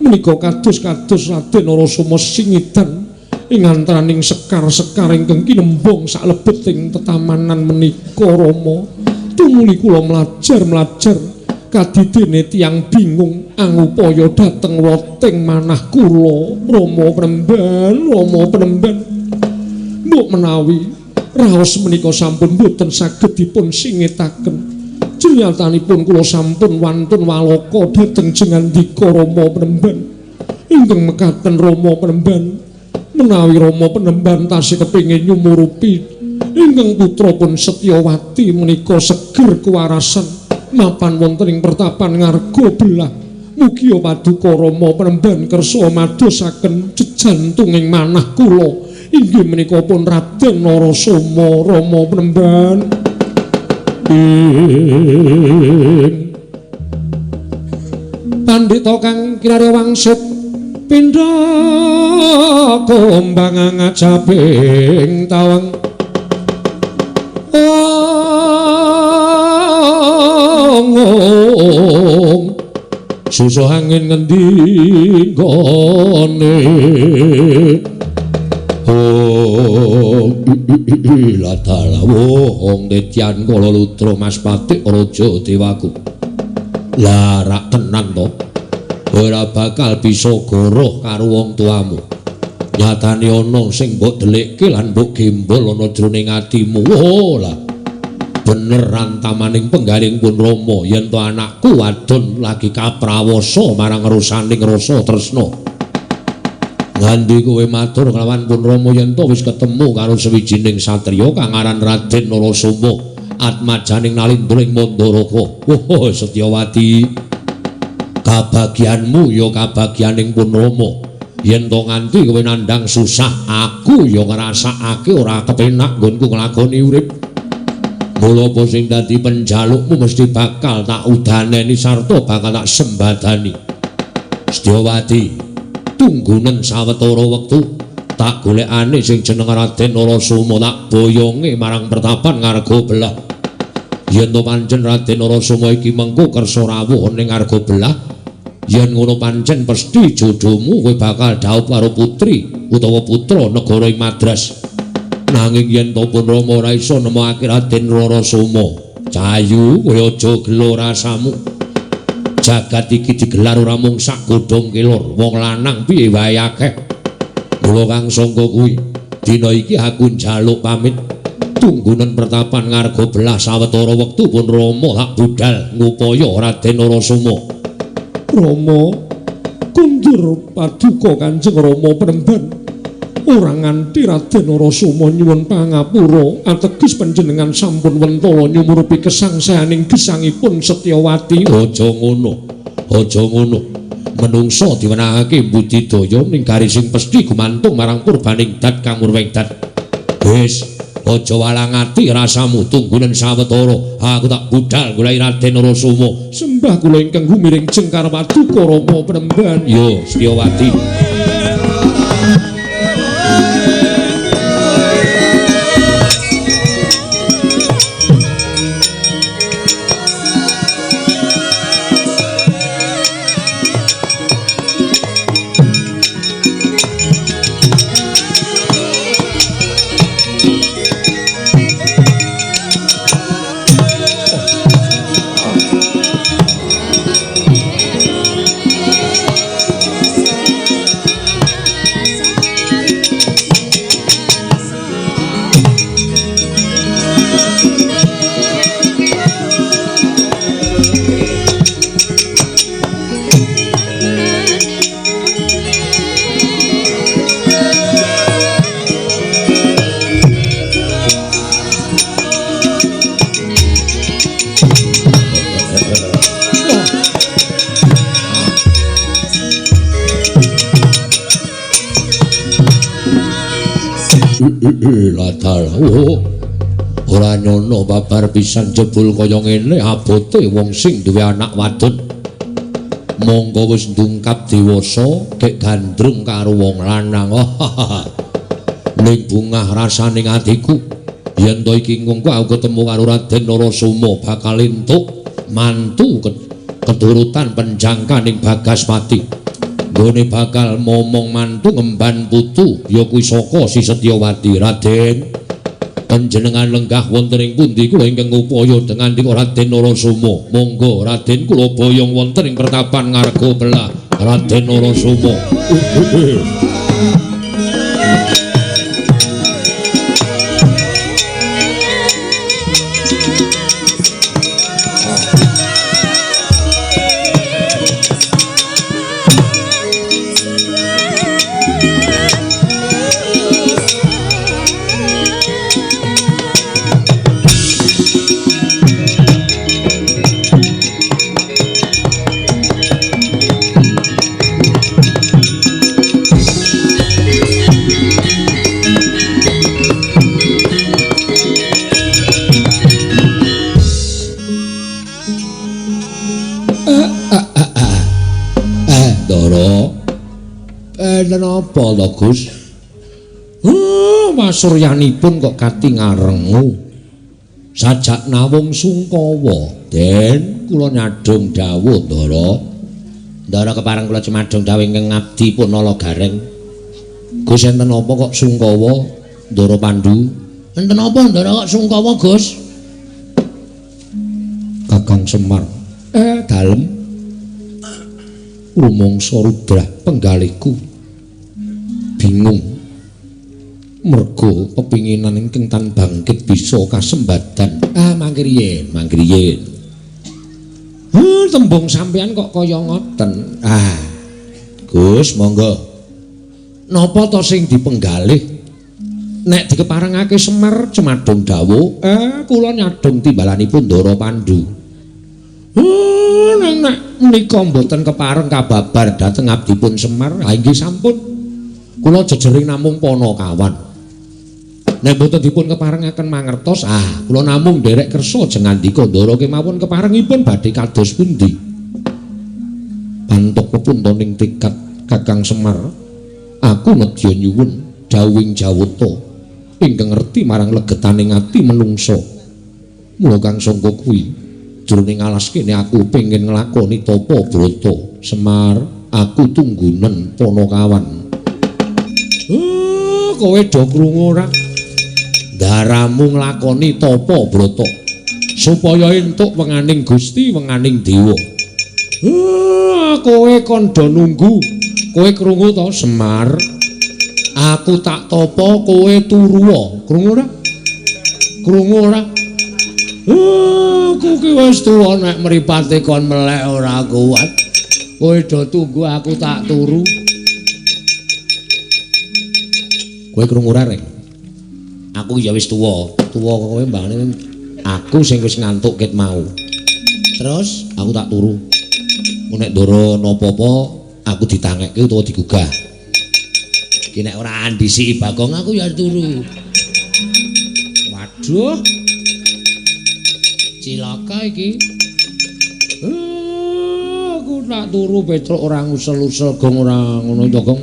Menika kados Raden Narasoma singidan ing antraning sekar-sekar ingkang kinembong saklebeting tetamanan menika Rama. Tumuli kula mlajar kadidene tiyang bingung angupaya dhateng weteng manah kula. Rama Penemban, mbok menawi raos menika sampun boten saged dipun singitaken, jenyatanipun kula sampun wantun waloka dhateng jengandika Rama Penemban. Ingkang mekaten Rama Penemban, menawi Rama Penemban tasih kepingin nyumurupi ingkang putrapun Setyawati menika seger kewarasan mapan wonten ing pertapan ngarga belah, mugi paduka Rama Penemban kersa madosaken jejantunging manah kula inggih menika pun Raden Narasoma. Rama Penemban Pandhita kang kirare wangsit pindha kombang ngajabing tawang susah angin ngendi gone latala wong detyan kala lutra Mas Patik Raja Dewaku larak tenan to ora bakal bisa goroh karo wong tuamu. Nyatane ana sing mbok delikke lan mbok gembol ana jroning atimu. Lah bener antamaning penggaling pun Rama yen to anakku wadon lagi kaprawasa marang rusaning rasa tresna. Ngandi kowe matur kelawan pun Rama yen to wis ketemu karo sawijining satriya kang aran Raden Narasoma atmajaning nalindring Mandaraka. Oh Setyawati, kabagianmu ya kabagianing pun Rama. Yen to nganti kowe nandhang susah, aku ya ngrasakake ora kepenak nggonku nglakoni urip. Mula apa sing dadi penjalukmu mesti bakal tak udaneni sarta bakal tak sembadani. Setyawati, tunggunen sawetara wektu tak golekane sing jeneng Raden Narasoma tak boyonge marang pertapan ngarga belah. Yen to pancen Raden Narasoma iki mengko kersa rawuh ning ngarga belah, yen ngono pancen mesti jodohmu kowe bakal dhaup karo putri utawa putra negara ing Madras. Nanging yen to pun Rama ora iso nemokake Raden Narasoma, Cahayu kowe aja gelo rasamu. Jagat iki digelar ora mung sak godhong kelor, wong lanang piye wae akeh. Mula kang sangka kuwi, dina iki aku njaluk pamit. Tunggunen pertapan ngarga belah sawetara wektu pun Rama tak budal ngupaya Raden Narasoma. Rama kundur paduka Kanjeng Rama Penemban. Ora nganti Raden Narasoma nyuwun pangapura ateges panjenengan sampun wentala nyumurupi kesangsayaning gesangipun Setyawati. Aja ngono. Menungsa diwenehake budidaya ning garis sing pesthi gumantung marang purbaning dat kang murwengdat. Wis, aja walang ati rasamu tunggunen sawetara. Aku tak budal golek Raden Narasoma. Sembah kula ingkang gumiring jengkar paduka Rama Penemban. Yo, Setyawati. ora nyono babar pisan jebul kaya ngene abote wong sing duwe anak wadon. Monggo wis ndungkap dewasa gek gandrung karo wong lanang. Ning bungah rasaning atiku yen to iki ngungku aku ketemu karo Raden Narasoma bakal entuk mantu keturutan penjangkaning Bagaspati. Nggone bakal momong mantu ngemban putu ya kuwi saka Si Setyawati. Raden panjenengan lenggah wonten ing pundi kula ingkang upaya dengan dika Raden Narasoma. Monggo Raden kula boyong wonten ing pertapan ngarga belah Raden Narasoma. Napa to Gus? Mas Suryanipun kok kati ngarengu. Sajak nawung sungkawa, Den kula nyadhong dawuh Ndara. Ndara kepareng kula cemadhong dawuh ingkang ngabdi pun nala gareng. Gus enten apa kok sungkawa Ndara Pandhu? Enten apa Ndara kok sungkawa Gus? Kakang Semar. Dalem rumangsa Rudra penggalihku bingung mergo pepinginan ingkang tan bangkit bisa kasembadan. Mangke riyen. Tembung sampean kok kaya ngoten. Gus, monggo. Napa to sing dipenggalih? Nek dikeparengake Semar cemadhong dawuh, kula nyadhong timbalanipun Ndara Pandhu. Nek menika mboten kepareng kababar dhateng abdipun Semar, inggih sampun. Kula jejering namung Panakawan. Nek mboten dipun keparengaken mangertos, kula namung nderek kersa jengandika Ndara kemawon keparengipun badhe kados pundi. Pantuk pepuntaning tekad Kakang Semar, aku nedya nyuwun dawuhing jawata ingkang ngerti marang legetaning ati menungsa. Mula kang sangka kuwi jroning alas kene aku pengin nglakoni tapa brata. Semar, aku tunggunen Panakawan. Kowe do krungu ora? Daramu nglakoni tapa brata supaya entuk wenganing Gusti, wenganing dewa. Kowe kandha nunggu. Kowe krungu to, Semar? Aku tak tapa kowe turu. Krungu ora? Krungu ora? Aku ki wis tuwa nek mripate kon melek ora kuat. Kowe do tunggu aku tak turu. Kowe krungu ora, Rek? Aku ya wis tuwa kowe mbane aku sing wis ngantuk ket mau. Terus aku tak turu. Nek Ndara napa-apa aku ditangekke utawa digugah. Iki nek ora andisi Bagong aku ya turu. Waduh. Cilaka iki. Aku tak turu Petruk ora ngusel-usel Gong ora ngono to, Gong.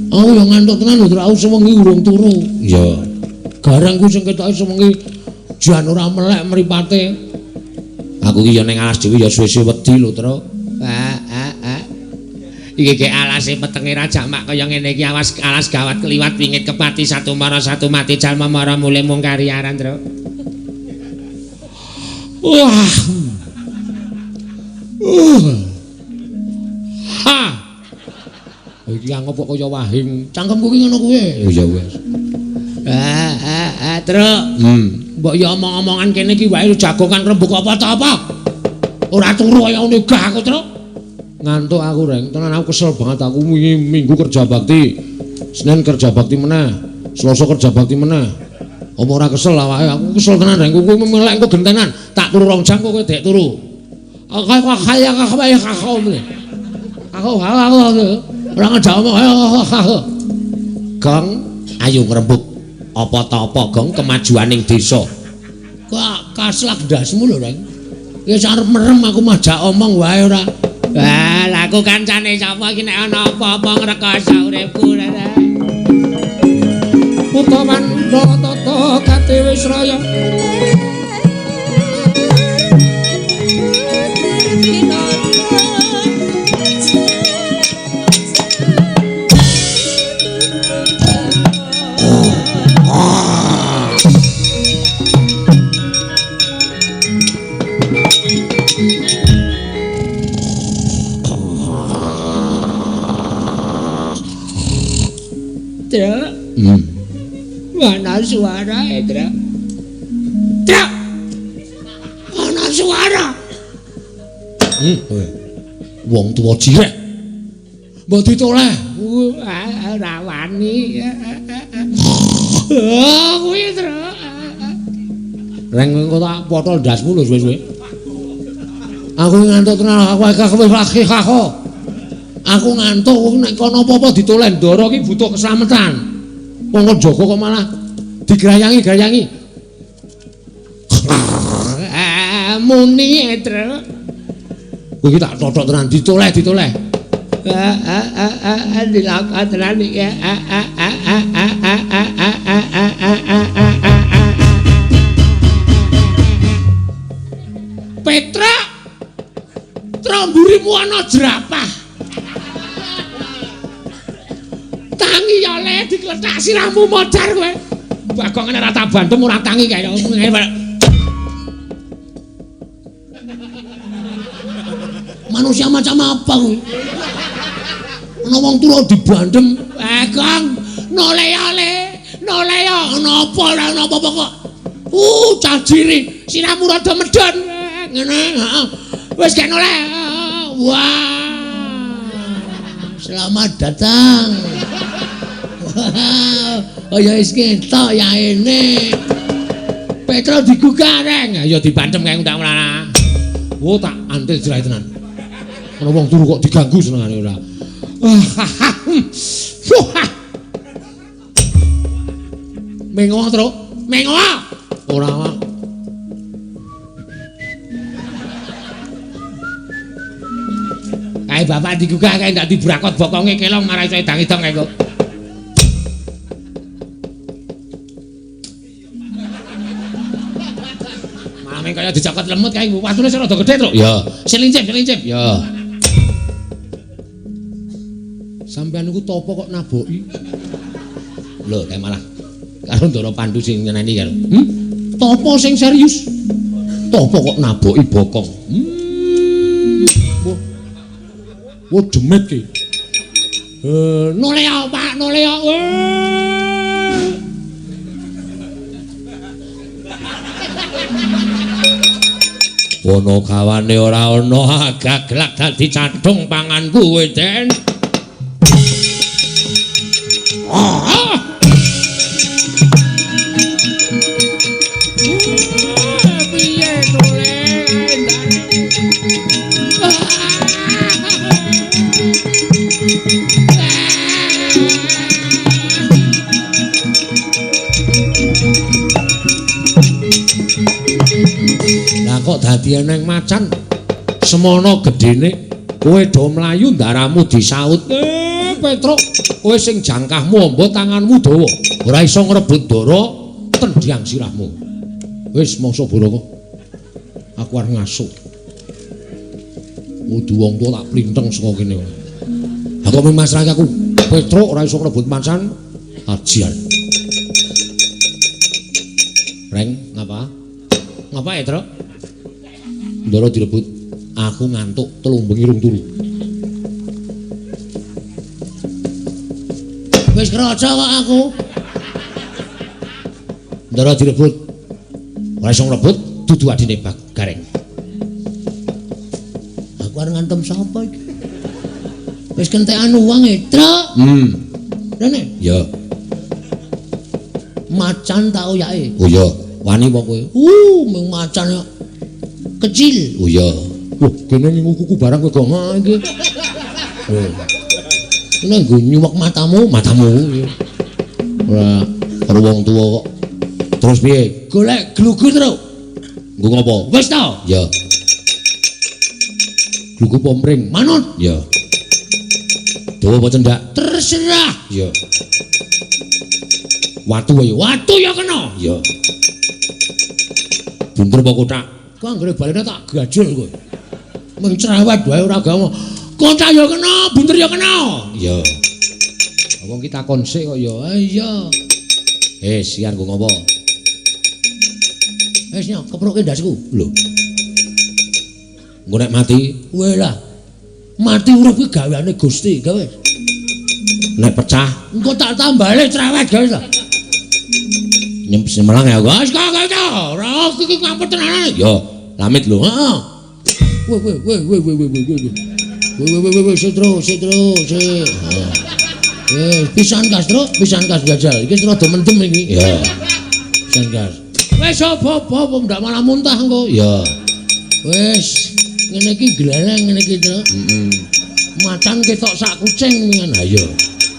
Aku yang ngantuk tenan lho, aku sewengi urung turu. Iya. Garangku sing ketoke sewengi jan ora melek mripate. Aku iki ya ning alas dhewe ya suwe-suwe wedi lho, Tru. Iki ge alase petenge rajak mak kaya ngene iki alas gawat kliwat wingit kepati satu mara satu mati jalma mara mule mung kariaran, Tru. Wah. Iki anggap kok kaya wahing. Cangkemku ki ngono kuwi. Oh ya wis. Truk. Mbok ya omong-omongan kene iki wae jagongan rembug apa ta apa? Ora turu kaya ngene gah aku, Truk. Ngantuk aku, Reng. Tenan aku kesel banget aku minggu kerja bakti. Senin kerja bakti meneh. Selasa kerja bakti meneh. Apa ora kesel awake? Aku kesel tenan, Reng. Kowe melek engko gentenan. Tak turu 2 jam kowe dek turu. Aku ora ngejawab Gong, ayo ngrembug apa ta apa Gong kemajuaning desa. Kok kaslak ndasmu lho, Reng. Wis arep merem aku majak omong wae ora. Lah aku kancane sapa iki nek ana apa-apa ngrekoso uripku rene. Utawan tata kate wis raya. Dra. Mana suara, Dra? Dra. Mana suara? Wong tuwa jirek. Mbok ditoleh. Ora wani. Kuwi, Dra. Reng engko tak potol ndasmu lho suwe-suwe. Aku ngantuk tenan, aku wis lagi kok. Aku ngantuk nek kono apa-apa ditoleh ndara iki butuh keslametan. Wong jaga kok malah digrayangi-grayangi. Muni, Dra. Kowe iki tak totok tenan ditoleh. Dilakon tenan iki. Petra. Tromburimu ana jerapah. Tangi ya le dikletak sirahmu modar kowe. Bagong nek ora tak bantem ora tangi kae. Manusia macam apa kowe? Ana wong tuwa dibandem. Bagong nole-ale. Napa ora apa-apa kok. Cajiri sirahmu rada medhon. Ngene, heeh. Wis gak noleh. Wah. Selamat datang. Oh ya wis ketok ya ini. Petra digugah, Reng. Ya dibantem kae undang-undang. Oh tak antil jerahe tenan. Ana wong turu kok diganggu senengane ora. Mengoh, Tru. Mengoh. Ora. Kae bapak digugah kae ndak dibrakot bokonge kelong marah iso edang-edang kae kok. Mame kaya dicokot lemut kae watune sing rada gedhe, Truk. Ya. Selincip. Ya. Sampeyan niku topo kok naboki? Lho, kae malah karo Ndara Pandhu sing nyeneni karo. Topo sing serius. Topo kok naboki bokong? Wo demet ki. Noleo, Pak, noleo. Ono kawane ora ono agak gelak dadi cadhong panganku kowe, Den. Piye nole? Lah kok dadi eneng macan semono gedene kowe do mlayu ndaramu disaut. Petruk, kowe sing jangkahmu amba tanganmu dawa, ora iso ngrebut ndara tendhiang sirahmu. Wis mangsa boro kok. Aku arep ngasuk. Kudu wong tuwa tak plinteng saka kene. Aku memasrahke aku. Petruk ora iso ngrebut macan. Ajian. Reng, ngapa? Ngapa ya, Truk? Ndara direbut. Aku ngantuk, telung bengi rung turu. Wis kraca kok aku. Ndara direbut. Ora iso ngrebut dudu adine Gareng. Aku arep ngantem sapa iki? Wis kentekan uang e, Truk. Rene. Ya. Macan tak oyake. Oh ya, wani apa kowe? Mung macan kecil. Oh ya. Wah, kene kuku barang kowe gong iki. Ini nggo nyuwek matamu. Ora karo wong tuwa kok. Terus piye? Golek glugu, Truk. Nggo ngopo? Wis to. Ya. Gluku pompring. Manut. Ya. Dawa apa cendak? Terserah. Ya. Watu ayo. Watu ya kena. Ya. Bunter apa kotak? Kok anggere balene tak gajul kowe. Mung cerewet wae ora gawe. Kotak ya kena, bunter ya kena. Ya. Wong kita konsek kok ya. Iya. Sian nggo ngopo? Wis nyok keproke ndasku. Lho. Engko nek mati, Weh lah. Mati urip kuwi gaweane Gusti, gawe. nek pecah, Engko tak tambale cerewet gawe lah. nyemp semelang ya, Wes kok itu. Ora iki ngampet tenanan. Ya, lamit lho. Heeh. Weh, terus. Pisan gas gajal. Iki rada mendem iki. Ya. Pisan gas. Wes apa ndak malah muntah engko. Ya. Wes ngene iki gleleng ngene iki, Tru. Macan ketok sak kucing ngono. Ha iya.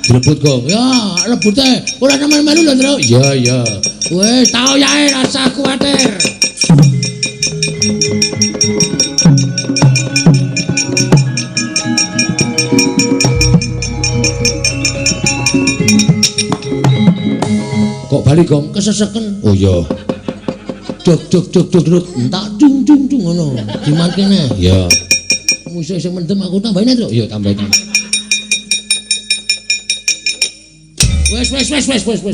Direbut kok. Ya, rebute. Ora melu lho, Tru. Ya. Wes tau yae rasa kuwatir. Kok balik kok? Keseseken. Oh iya. Duk. Entak dung ngono. Diman kene. Ya. Musuh sing mendem aku tambahin, Tru. Ya tambahin. Wes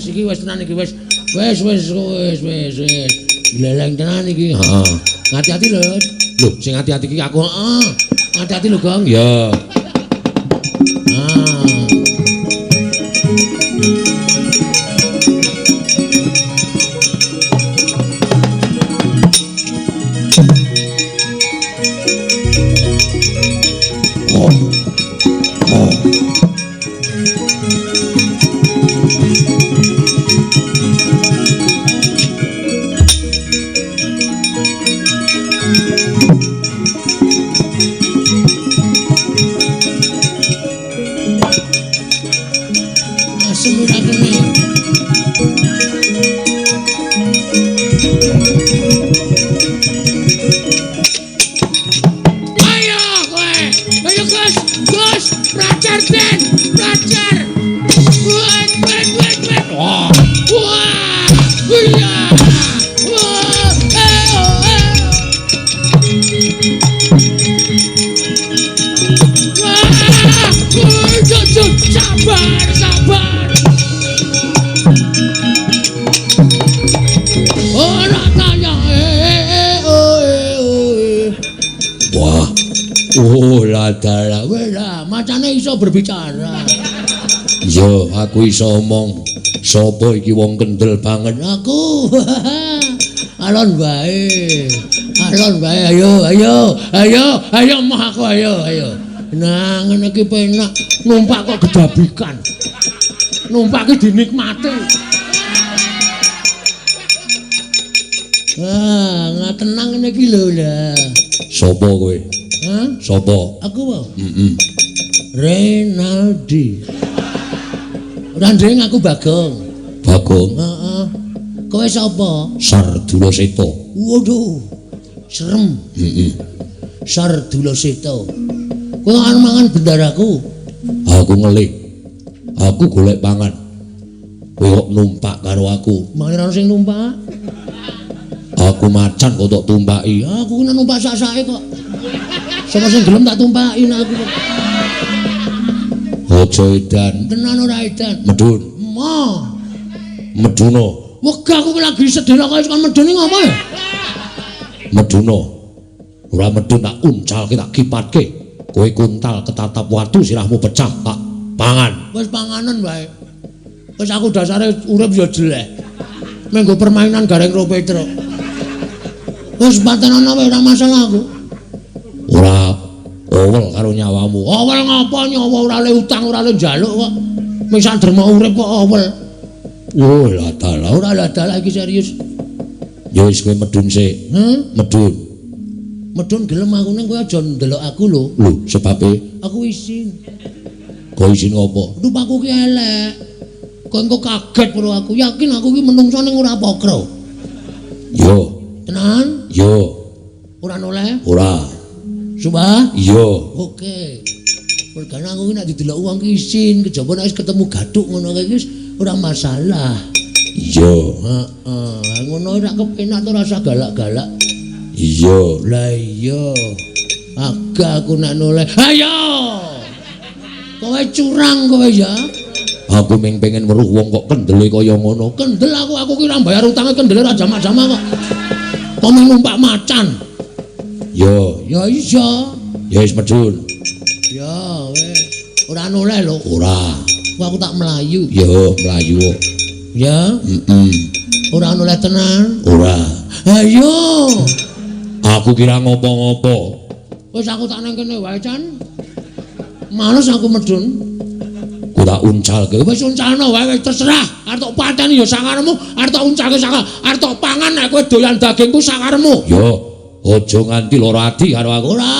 iki wes tenan iki wes. Wes. Gleleng tenan iki. Heeh. Hati-hati lho. Lho, sing hati-hati iki aku. Heeh. Hati-hati lho, Gong. Ya. Asem ora kene. Ayo kowe. Ayo Gus, prajar den, prajar. Wet. Wah. Iya. Sabar. Ora tanya. Wah. Oh, ladala. Wela, macane iso berbicara. Yo, aku iso omong. Sopo iki wong kendel banget? Aku. Alon bae. Ayo mah aku ayo. Nah, ngene iki penak numpak kok gedabikan. Numpak ki dinikmati. Tenang ngene iki lho lah. Sopo kowe? Hah? Sopo? Aku wae. Renaldi. Randeng aku Bagong. Bagong. Heeh. Kowe sapa? Sardula Seta. Waduh. Serem. Sardula Seta. Kowe arep mangan bendaraku. Aku ngelik. Aku golek pangan. Kowe kok numpak karo aku. Mangan sing numpak. Aku macan kok tok tumpaki. Aku kena numpak sak-sake kok. Sapa sing gelem tak tumpaki nek aku. Aja edan. Tenan ora edan. Medun. Meduna. Wegah aku lagi sedela kaya kon medun iki ngopo ya? Meduna. Ora medun tak uncalke tak kipatke. Kowe kuntal ketatap watu sirahmu pecah tak pangan. Wis panganan wae. Wis aku dasare urip ya jelek. Menggo permainan gareng ro Petro. Wis patenan wae ora masalah aku. Ora owel karo nyawamu. Owel ngapa nyawa ora le utang ora le njaluk kok. Misal derma urip kok owel. Yo ladala. Ora ladala iki serius. Ya wis kowe medun sik. Medun. Medun gelem aku ning kowe aja ndelok aku lho. Lho, sebabe Aku isin. kok isin ngopo? Rupaku ki elek. Kok engko kaget karo aku. Yakin aku ki menungso ning ora pokro. Yo, Tenan? Yo. Ora noleh? Ora. Sumpah? Iya. Oke. Mergane aku nek didelok wong ki isin, kejaba nek ketemu gathuk ngono kae wis ora masalah. Iya. Heeh. Ngono ora kepenak to rasa galak-galak. Iya. Lah iya. Aga aku nek noleh. Ayo. Kowe curang kowe ya. Aku mung pengen weruh wong kok kendele kaya ngono. Kendel aku ki ora bayar utange kendele ora jamak-jamak kok. Kok numpak macan. Yo. Ya iya. Ya wis medun. Ya wis. Ora noleh lho. Ora. Aku tak melayu. Yo, mlayu kok. Ya. Ora noleh tenan. Ora. Ayo. Aku kira ngopo-ngopo. Wis aku tak nang kene wae, Can. Males aku medun. Ku tak uncalke. Wis uncalno wae terserah. Arep tok pateni ya sakaremu, arep tok uncalke sakar. Arep tok pangan nek kowe doyan dagingku sakaremu. Yo, aja nganti lara ati karo aku. Ora.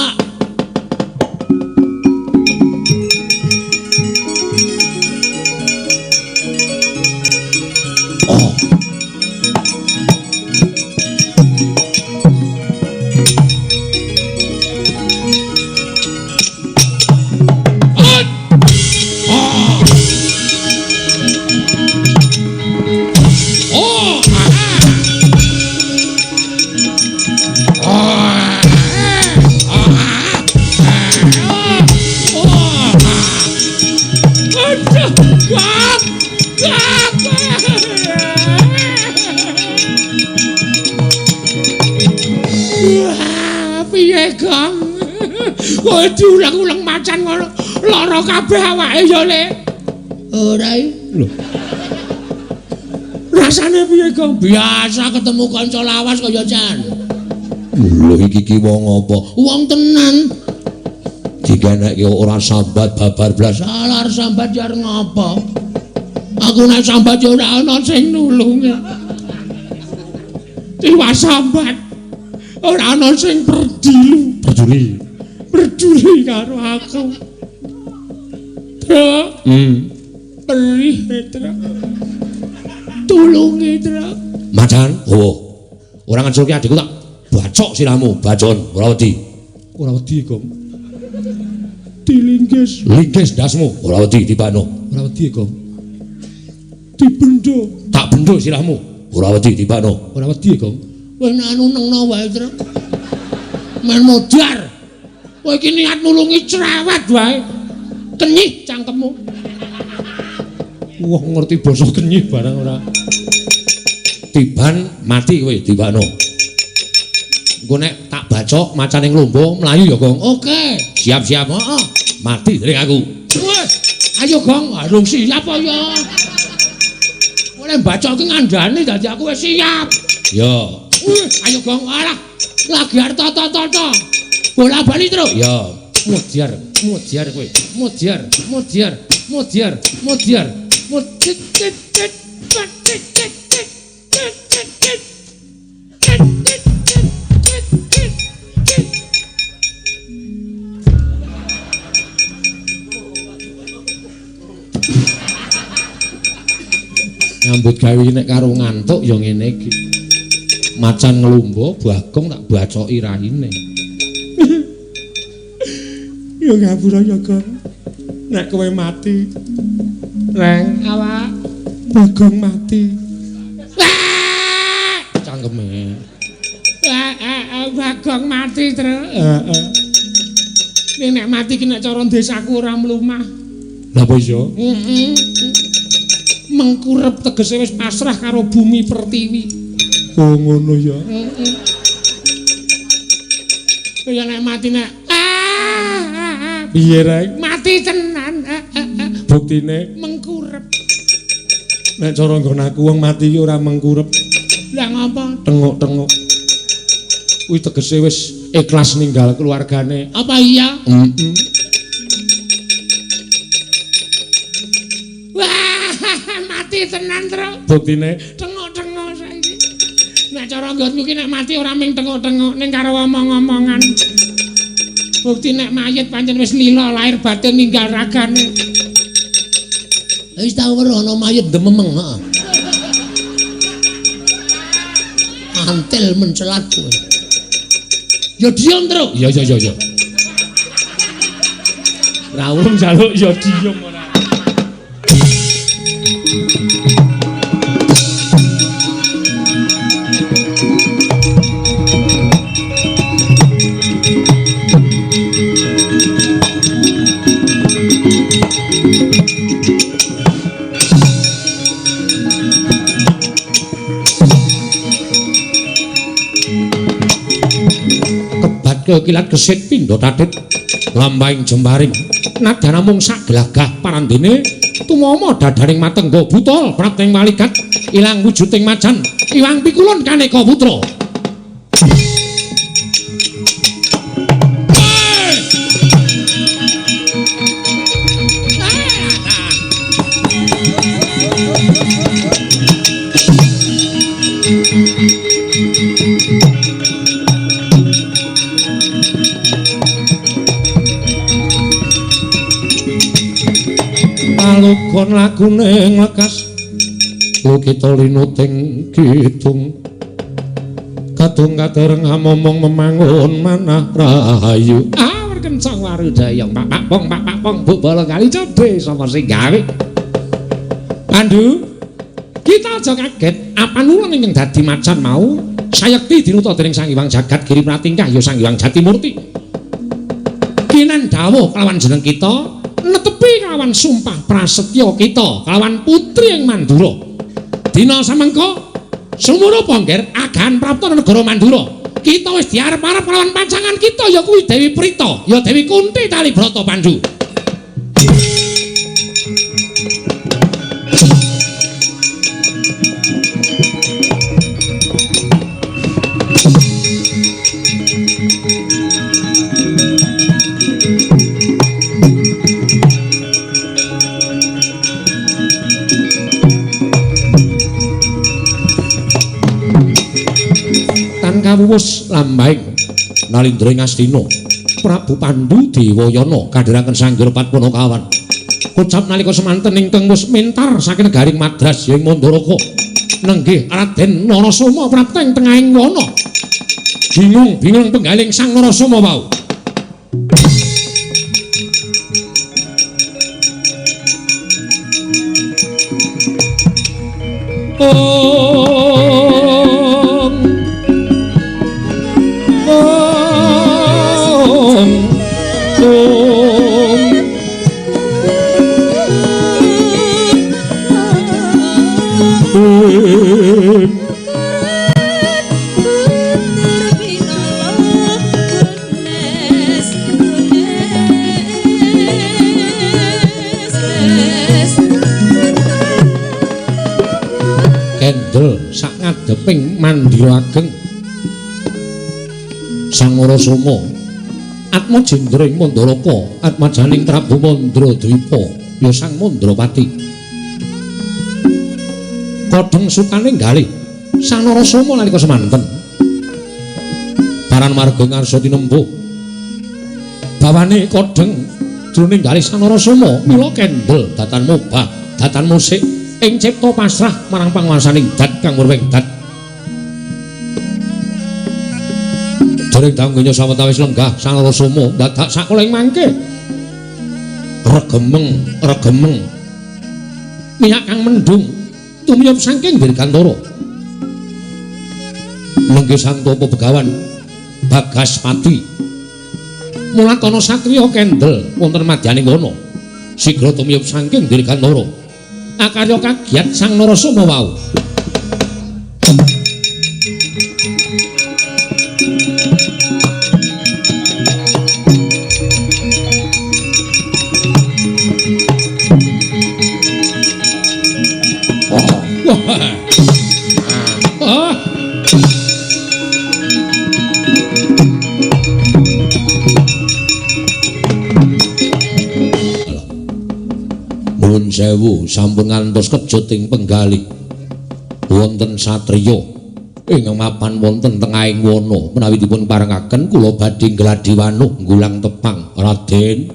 Kowe diulang-ulang macan ngono. Lara kabeh awake ya, Le. Ora lho. Rasane piye, Gong? Biasa ketemu kanca lawas kaya Can. Lho iki ki wong apa? Wong tenan. Dikenekke ora sambat babar blas. Salar sambat ya ngopo? Aku nek sambat ya ora ana sing nulungi. Tiwas sambat. Ora ana sing peduli karo aku. Truk. Perih, Truk. Tulungi, Truk. Macan, ora ngaculke adikku tak bacok sirahmu, bacon, ora wedi. Ora wedi, Gong. Dilingkis. Lingkis dasmu, ora wedi dibano. Ora wedi, Gong. Dibendo. Tak bendo sirahmu, ora wedi dibano. Ora wedi, Gong. Kowe nek anu nengno wae, Truk. Men modar. Kowe iki niat nulungi cerewet wae. Kenyih cangkemmu. Wah, ngerti basa kenyih barang ora. Tiban mati kowe dibano. Engko nek tak bacok macane nglombo mlayu ya, Gong. Oke. Siap-siap. Heeh. Mati dening aku. Ayo, Gong. Arung siap apa ya? Oleh bacok ki ngandani dadi aku wis siap. Ya. Ayo, Gong. Alah. Lagi arep toto-toto. Bola bali terus. Ya, mudiar kowe. Mudiar. Nyambut gawe nek karo ngantuk ya ngene iki. Macan nglumba, Bagong tak bacoki raine. Ya ngapura ya, Gong. Nek kowe mati. Reng awak Bagong mati. Cangkeme. Bagong mati, Truk. Heeh. Nek mati ki nek cara desaku ora mlumah. Napa iya? Mengkurep tegese wis pasrah karo bumi pertiwi. Oh ngono ya. Kaya nek mati nek Piye, Rek? mati tenan. Buktine Mengkurep. nek cara nggon aku wong mati ki ora mengkurep, Lah ngapa? tengok-tengok. Kuwi tegese wis ikhlas ninggal keluargane. Apa iya? Wah, mati tenan, Truk. Buktine Tengok-tengok saiki. Nek cara nggonku ki nek mati ora ming tengok-tengok ning karo omong-omongan. Bukti nek mayit pancen wis lila lahir batin ninggal ragane. Wis tau weruh ana mayit dememeng, heeh. Antil mencelat kowe. Ya diem terus. Ya. Ra urung jaluk ya diem ora. Kekilat gesit pindha tatit lambahing jembaring nadyan namung sak glagah parandene tumama dadaring matengga butol prateng malikat ilang wujuding macan iwang pikulun kaneka putra Alukon lagune nglekas kita linuting kidung kadung kadereng momong memangun manah rahayu werkencang warudaya pak pong bobol kali cobe sapa sing gawe Pandu kita aja kaget apa nuwun ingkang dadi macan mau sayekti dinuta dening Sang Hyang Jagat Giri Pratingkah ya Sang Hyang Jatimurti kinan dawuh kelawan jeneng kita netepi kelawan sumpah prasetya kita kelawan putri yang Mandura dina samengko sumurupa ngger agahan prapta negara Mandura kita wis diarep-arep kelawan pancangan kita ya kuwi Dewi Prita ya Dewi Kunti Talibrata Pandu kawuwus lambahing nalindring Astina Prabu Pandu Dewayana kadhiraken sangger Patpanakawan kocap nalika semanten ingkang wis mentar saking negaring Madras ing Mandaraka nenggih Raden Narasoma prapteng tengahing wana bingung penggaling Sang Narasoma wau sak ngadeping Mandira Ageng Sang Narasoma Atma Jendring Mandaraka atmajaning Prabu Mandradwipa ya Sang Mandrawati kodheng sukane nggalih Sang Narasoma nalika semanten paran marga ngarsa tinempuh bawane kodheng jroning nggalih Sang Narasoma mila kendel datan mobah datan musik ing cipta pasrah marang panguwasaning dat kang murwing dat dereng dangunya sawetawis lenggah Sang Narasoma dadak sakoling mangke regemeng minyak kang mendung tumiyup saking Dirgantara lenggih Sang Tapa Begawan Bagaspati mulatana satriya kendel wonten madyaning wana sigra tumiyup saking Dirgantara akarya kagiat Sang Narasoma wau Nuwun sewu sampun ngantos kejuting penggalih wonten satriya ingkang mapan wonten tengahing wana menawi dipun parengaken kula badhe ngladi wanuh nggulang tepang Raden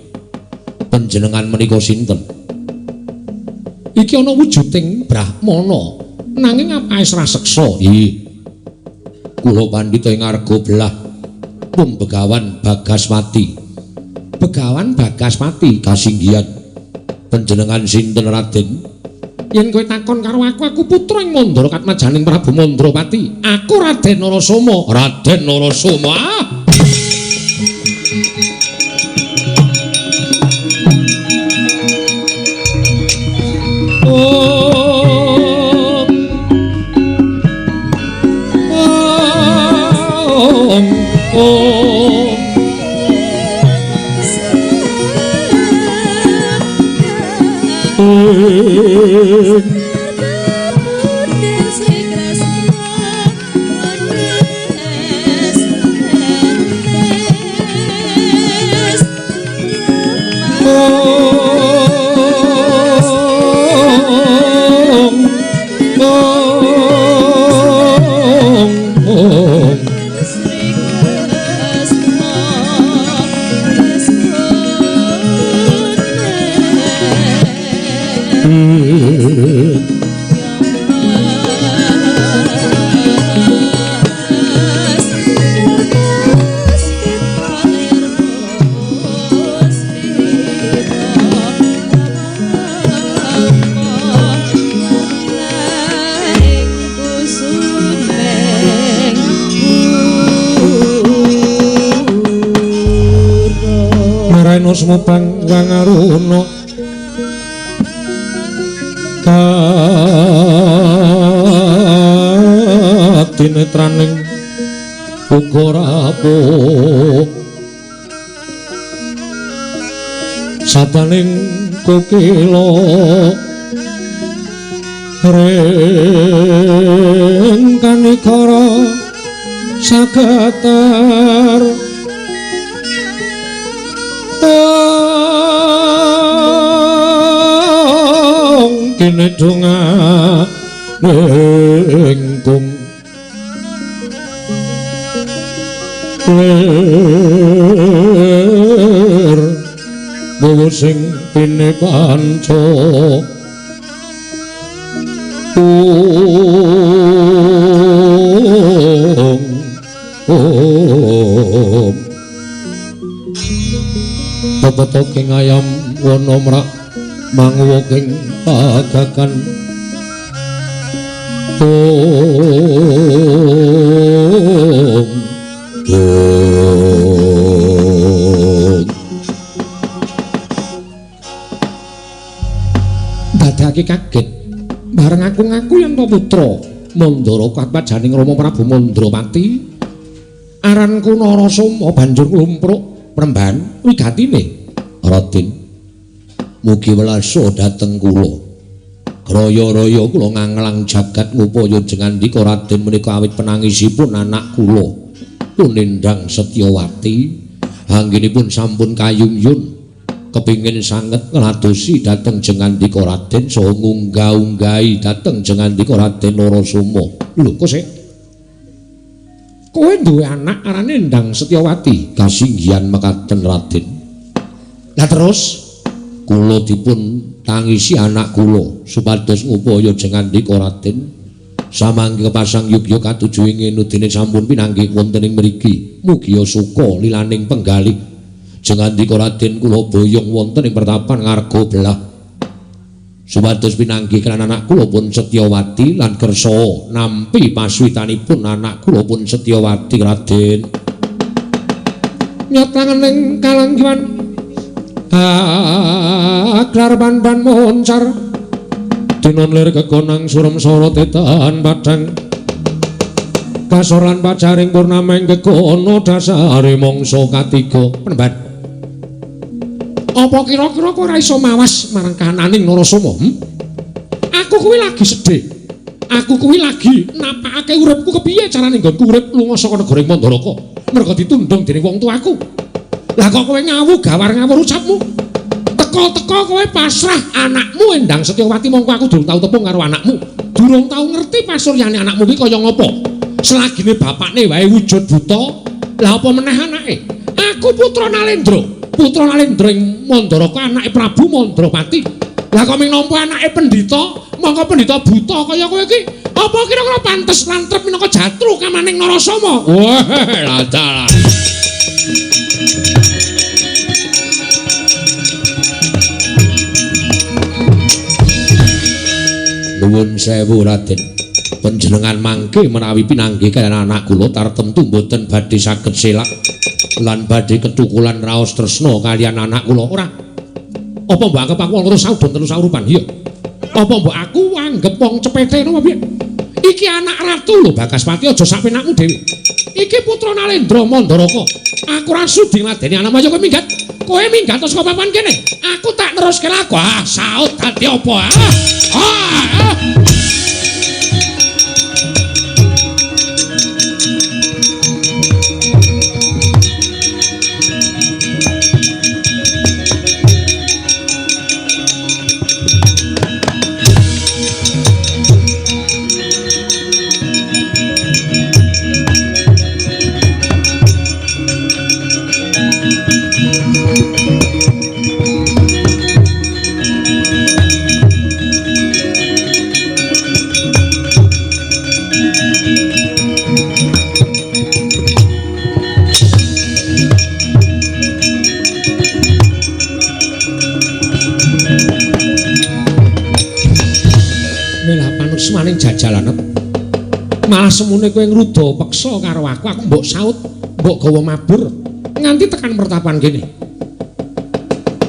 panjenengan menika sinten iki ana wujuding Brahmana nanging apaes raseksa nggih kula pandhita ing arga belah pun Begawan Bagaspati. Begawan Bagaspati kasinggihan panjenengan sinten Raden? Yen kowe takon karo aku putra ing Mandara Katmajaning Prabu Mandrawati. Aku Raden Narasoma. Raden Narasoma. Sumupang Wangaruna katinetraning uga rapuh sataning kokila rengkanikara sagatar kene donga nengkung ler bawa sing pine panca Pepetoking ayam wana mrak manguwaking pagakan dadake kaget bareng aku ngaku yen to putra Mandara Katmajaning Rama Prabu Mandrawati aranku Narasoma banjur lumpruk premban wigatine Raden mugi welasa dhateng kula raya-raya kula nganglang jagat ngupaya jengandika Raden menika awit penangisipun anak kula Tunindang Setyawati anggenipun sampun kayumyun kepingin sanget ngladosi dhateng jengandika Raden saha ngunggah-unggahi dhateng jengandika Raden Narasoma. Lho kok sik kowe duwe anak arane Ndang Setyawati kasinggihan mekaten Raden. Lah terus kula dipun tangisi anak kula supados ngupaya jengandika Raden samangke kepasang yugya katuju ing dene sampun pinanggih wonten ing mriki mugi suka lilaning penggalih jengandika Raden kula boyong wonten ing pertapan ngarga belah supados pinanggih kan anak kula pun Setyawati lan kersa nampi paswitanipun anak kula pun Setyawati Raden nyatangening kalanggihan aglar pandan moncar dinon lir kegonang surem soro tetan padang kasoran pacaring purnama ing kegono dasare mangsa katiga penemban apa kira-kira kowe ora iso mawas marang kahananing Narasoma aku kuwi lagi sedih aku kuwi lagi napakake uripku kepiye carane nggonku urip lunga saka negara Mandaraka merga ditundung dening wong tuaku. Lah kok kowe ngawu gawar ngawur ucapmu? Teko-teko kowe pasrah anakmu Endang Setyawati mongko aku durung tau tepung karo anakmu. Durung tau ngerti pasuryane anakmu iki kaya ngopo. Selagine bapakne wae wujud buta, lah apa meneh anake? Aku putra Nalendra. Putra Nalendra ing Mandaraka anake Prabu Mandrawati. Lah kok ming nampa anake pendhita, mongko pendhita buta kaya kowe iki Apa kira-kira pantes lantrep minangka jatru kamaning Narasoma? Wah, ladalah. Nuwun sewu Raden. Panjenengan mangke menawi pinanggih kaliyan anak kula tartemtu boten badhe saged selak lan badhe ketukulan raos tresna kaliyan anak kula ora. Apa mbok anggap aku wong saudon terus saurupan? Iya. Apa mbok aku anggap wong cepete napa piye? Iki anak ratu lho Bagaspati aja sak penakmu dhewe. Iki putra Nalendra Mandaraka. Aku ora sudi ngladeni anak Maya kowe minggat. Kowe minggat saka papan kene. Aku tak neruske lagu. Ah, saut dadi apa? Maning jajalanet malah semune kowe ngruda peksa karo aku mbok saut mbok gawa mabur nganti tekan pertapan kene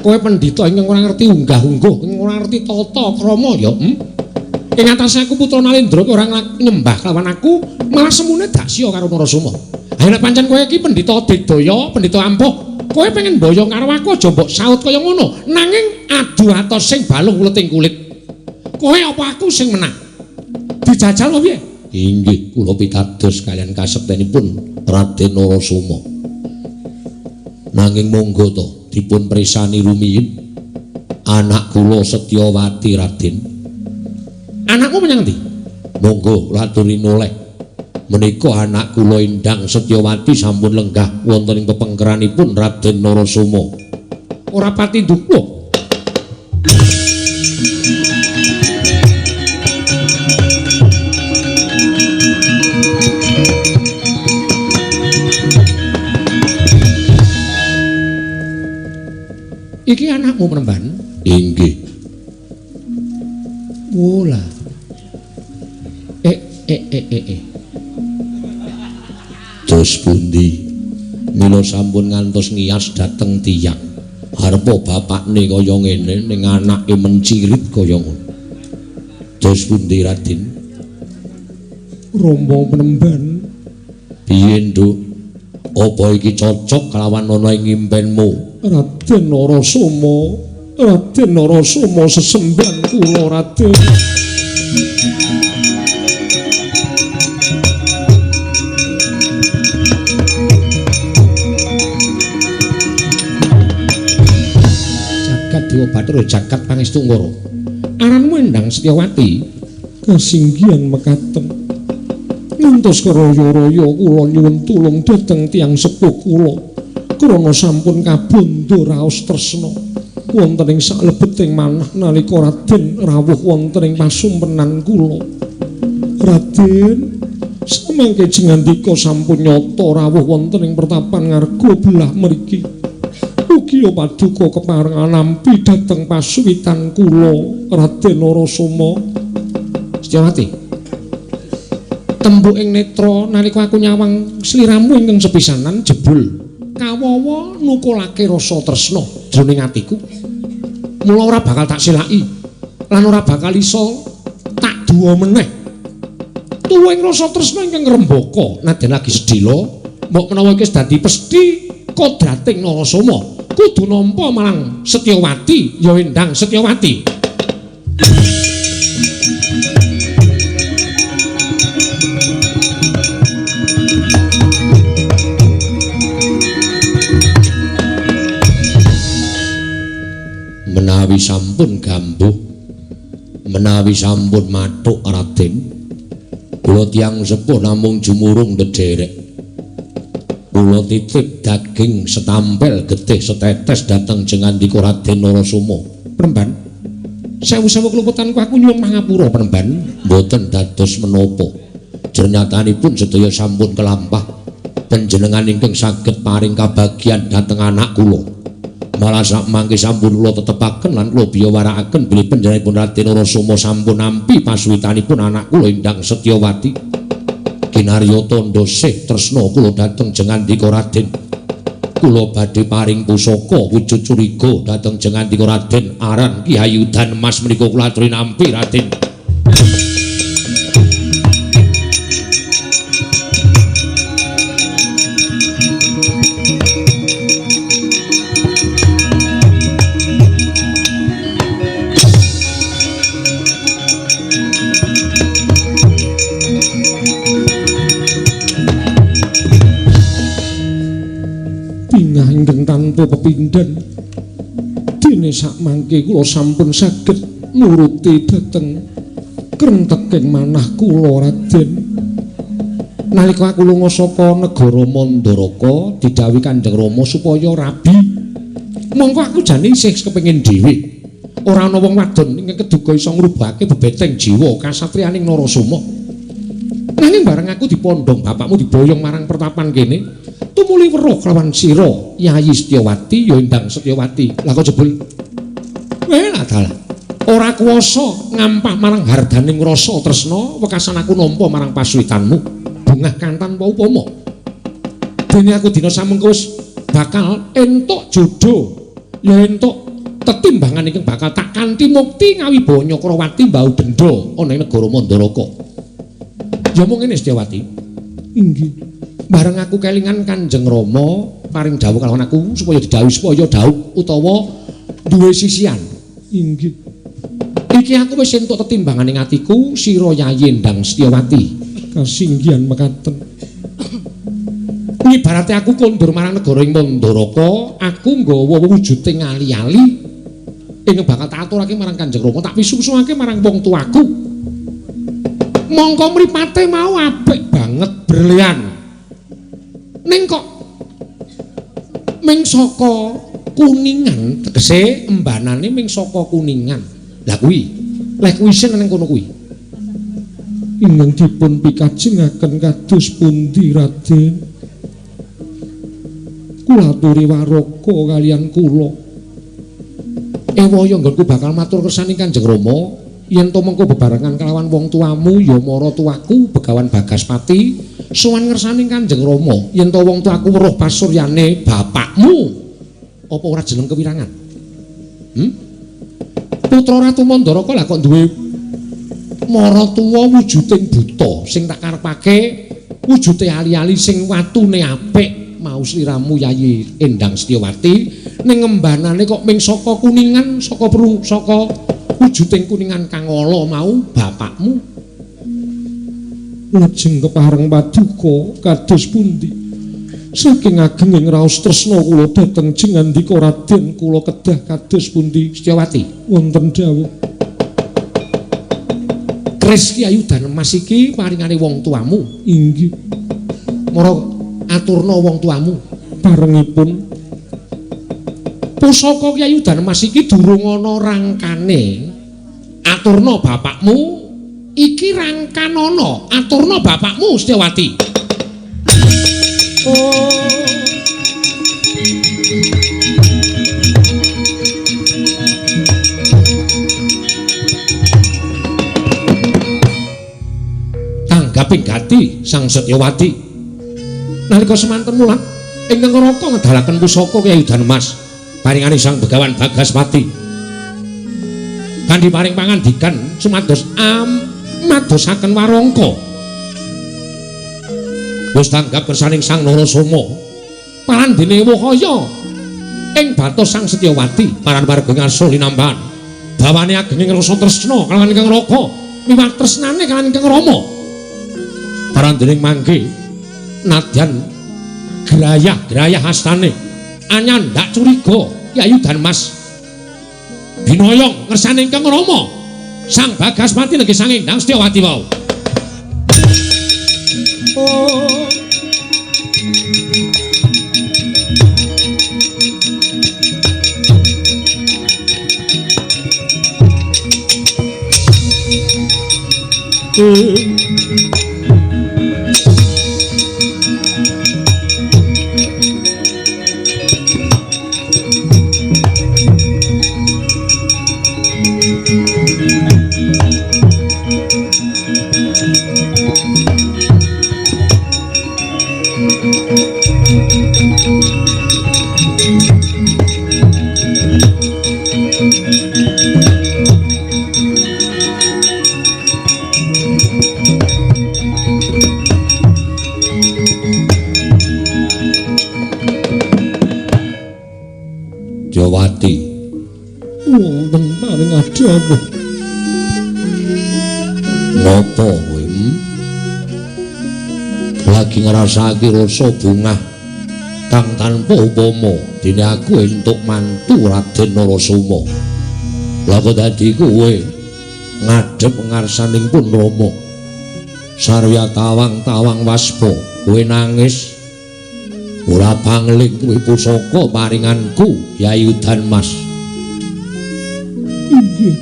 kowe pendhita ingkang ora ngerti unggah-ungguh ingkang ora ngerti tata krama ya ing atase aku putra Nalendra ora nyembah lawan aku malah semune dak sia karo Narasoma ha nek pancen kowe iki pendhita Digdaya pendhita ampuh kowe pengen mboyong karo aku aja mbok saut kaya ngono nanging adu atos sing balung kuleting kulit kowe apa aku sing menang dijajal apa piye? Inggih, kula pitados kalian kasektenipun Raden Narasoma. Nanging monggo to dipun presani rumiyin anak kula Setyawati Raden. Anakmu menyang ndi? Monggo laturi noleh. Menika anak kula Endang Setyawati sampun lenggah wonten ing pepengkeranipun Raden Narasoma. Ora pati duka. Iki anakmu penemban? Inggih. Wola. Dos pundi? Mila sampun ngantos ngiyas dhateng tiyang. Arepa bapakne kaya ngene ning anake mencirit kaya ngono. Dos pundi Raden? Rama penemban. Piye, Nduk? Apa iki cocok kelawan ana ing impenmu? Raden Narasoma sesemban kula Raden. Jagat Dewa Bathara jagat pangestu ngara. Aranmu Endang Setyawati kasinggihan mekaten. Ngantos karaya-raya kula nyuwun tulung dhateng tiyang sepuh kula. Krana sampun kabundha raos tresna wonten ing saklebeting manah nalika Raden rawuh wonten ing pasumpenan kula. Raden samangke jengandika sampun nyata rawuh wonten ing pertapan ngarga belah mriki. Ugi paduka keparengan nampi dhateng pasuwitan kula Raden Narasoma. Setyawati. Tembuk ing netra nalika aku nyawang sliramu ingkang sepisanan jebul kawawa nukulake rasa tresna jroning atiku. Mula ora bakal tak silaki lan ora bakal iso tak duwa meneh. Tuwuhing rasa tresna ingkang ngrembaka nadyan lagi sedhela, mbok menawa iki dadi pesthi kodrating Narasoma, kudu nampa marang Setyawati ya Endang Setyawati. Menawi sampun gambuh, menawi sampun mathuk Raden, kula tiyang sepuh namung jumurung ndederek. Kula titip daging setampel getih setetes dhateng jengandika Raden Narasoma. Premban, Sewu-sewu keluputanku aku nyuwun pangapura penemban mboten dados menapa. Jernyatanipun sedaya sampun kelampah panjenengan ingkang saged paring kabagyan dhateng anak kula. Malah sak mangke sampun kula tetepaken lan kula biyawarakaken bilih panjenenganipun Raden Narasoma sampun nampi pasuwitanipun anak kula Endang Setyawati. Kinarya tandha sih tresna kula dhateng jengandika Raden. Kula badhe paring pusaka wujud curiga dhateng jengandika Raden aran Ki Ayudan Mas menika kula aturi nampi Raden. Ingkang tanpa pepindhan dene sak mangke kula sampun saged nuruti dhateng krenteking manah kula Raden. Nalika aku lunga saka negara Mandaraka didhawuhi Kanjeng Rama supaya rabi. Mongko aku jane isih kepengin dhewe. Ora ana wong wadon ingkang keduga iso ngrubahake bebeteng jiwa kasatriyaning Narasoma. Nanging bareng aku dipondhong bapakmu diboyong marang pertapan kene. Tumuli weruh kelawan sira Yayi Setyawati ya Endang Setyawati. Lah kok jebul lah dalah ora kuwasa ngampah marang hardaning rasa tresna wekasan aku nampa marang pasuwitanmu bungah kantan apa upama. Dene aku dina samengko wis bakal entuk jodho ya entuk tetimbangan ingkang bakal tak kanthi mukti ngawibawa Nyakrawati mbau bendha ana ing negara Mandaraka. Ya mung ngene Setyawati. Inggih. Bareng aku kelingan Kanjeng Rama paring dawuh kalawan aku supaya didhawuhi supaya dawuh utawa duwe sisian. Inggih. Iki aku wis entuk tetimbangan ing atiku sira Yayi Endang Setyawati. Kasinggihan mekaten. Ibarate aku kondur marang negara ing Mandaraka, aku nggawa wujuding ali-ali ing bakal tak aturake marang Kanjeng Rama, tak pisusuake marang wong tuaku. Mongko mripate mau apik banget brilian. Ning kok ming saka Kuningan tegese embanane ming saka Kuningan. Lah kuwi lek kuwi sen ning kono kuwi. Ingkang dipun pikajengaken kados pundi Raden? Kula aturi waraka kaliyan kula. Ewaya nggonku bakal matur kersane Kanjeng Rama yen to mengko bebarengan kelawan wong tuamu ya mara tuaku Begawan Bagaspati sowan ngersani Kanjeng Rama yen to wong tuaku weruh pasuryane bapakmu apa ora jeneng kewirangan. Putra Ratu Mandaraka lah kok duwe mara tuwa wujuding buta sing tak karepake wujude ali-ali sing watune apik mau sliramu Yayi Endang Setyawati ning embanane kok ming saka Kuningan saka wujuding Kuningan kang ala mau bapakmu. Lajeng kepareng paduka kados pundi? Saking agenging raos tresna kula dhateng jengandika Raden kula kedah kados pundi Setyawati? Wonten dawuh. Kris Ki Ayudan Mas iki paringane wong tuamu. Inggih. Mara aturna wong tuamu. Barengipun pusaka Ki Ayudan Mas iki durung ana rangkane. Aturna bapakmu iki rangkan ana. Aturna bapakmu Setyawati. Tanggaping gati Sang Setyawati. Nalika semanten mulat ingkang ngraka ngedalaken pusaka Ki Ayudan Mas paringane Sang Begawan Bagaspati. Kanthi paring pangandikan sumados madosaken warangka. Wis tanggap kersaning Sang Narasoma parandene wahaya ing batos Sang Setyawati paran marga ngarsa linambahan bawane agenging rasa tresna kalawan ingkang raga miwah tresnane kalawan ingkang Rama parandene mangke nadyan grayah hastane anyandak curiga Ki Ayudan Mas binaya ngersane ingkang Rama Sang Bagaspati nggih Sang Endang Setyawati wau. Jawati wonten paring adamu napa kowe lagi ngrasake rasa bungah kang tanpa upama dene aku entuk mantu Raden Narasoma lha kok dadi kowe ngadhep ngarsaning pun Rama sarya tawang-tawang waspa kowe nangis ora pangling kuwi pusaka paringanku Yayu Danmas. Inggih.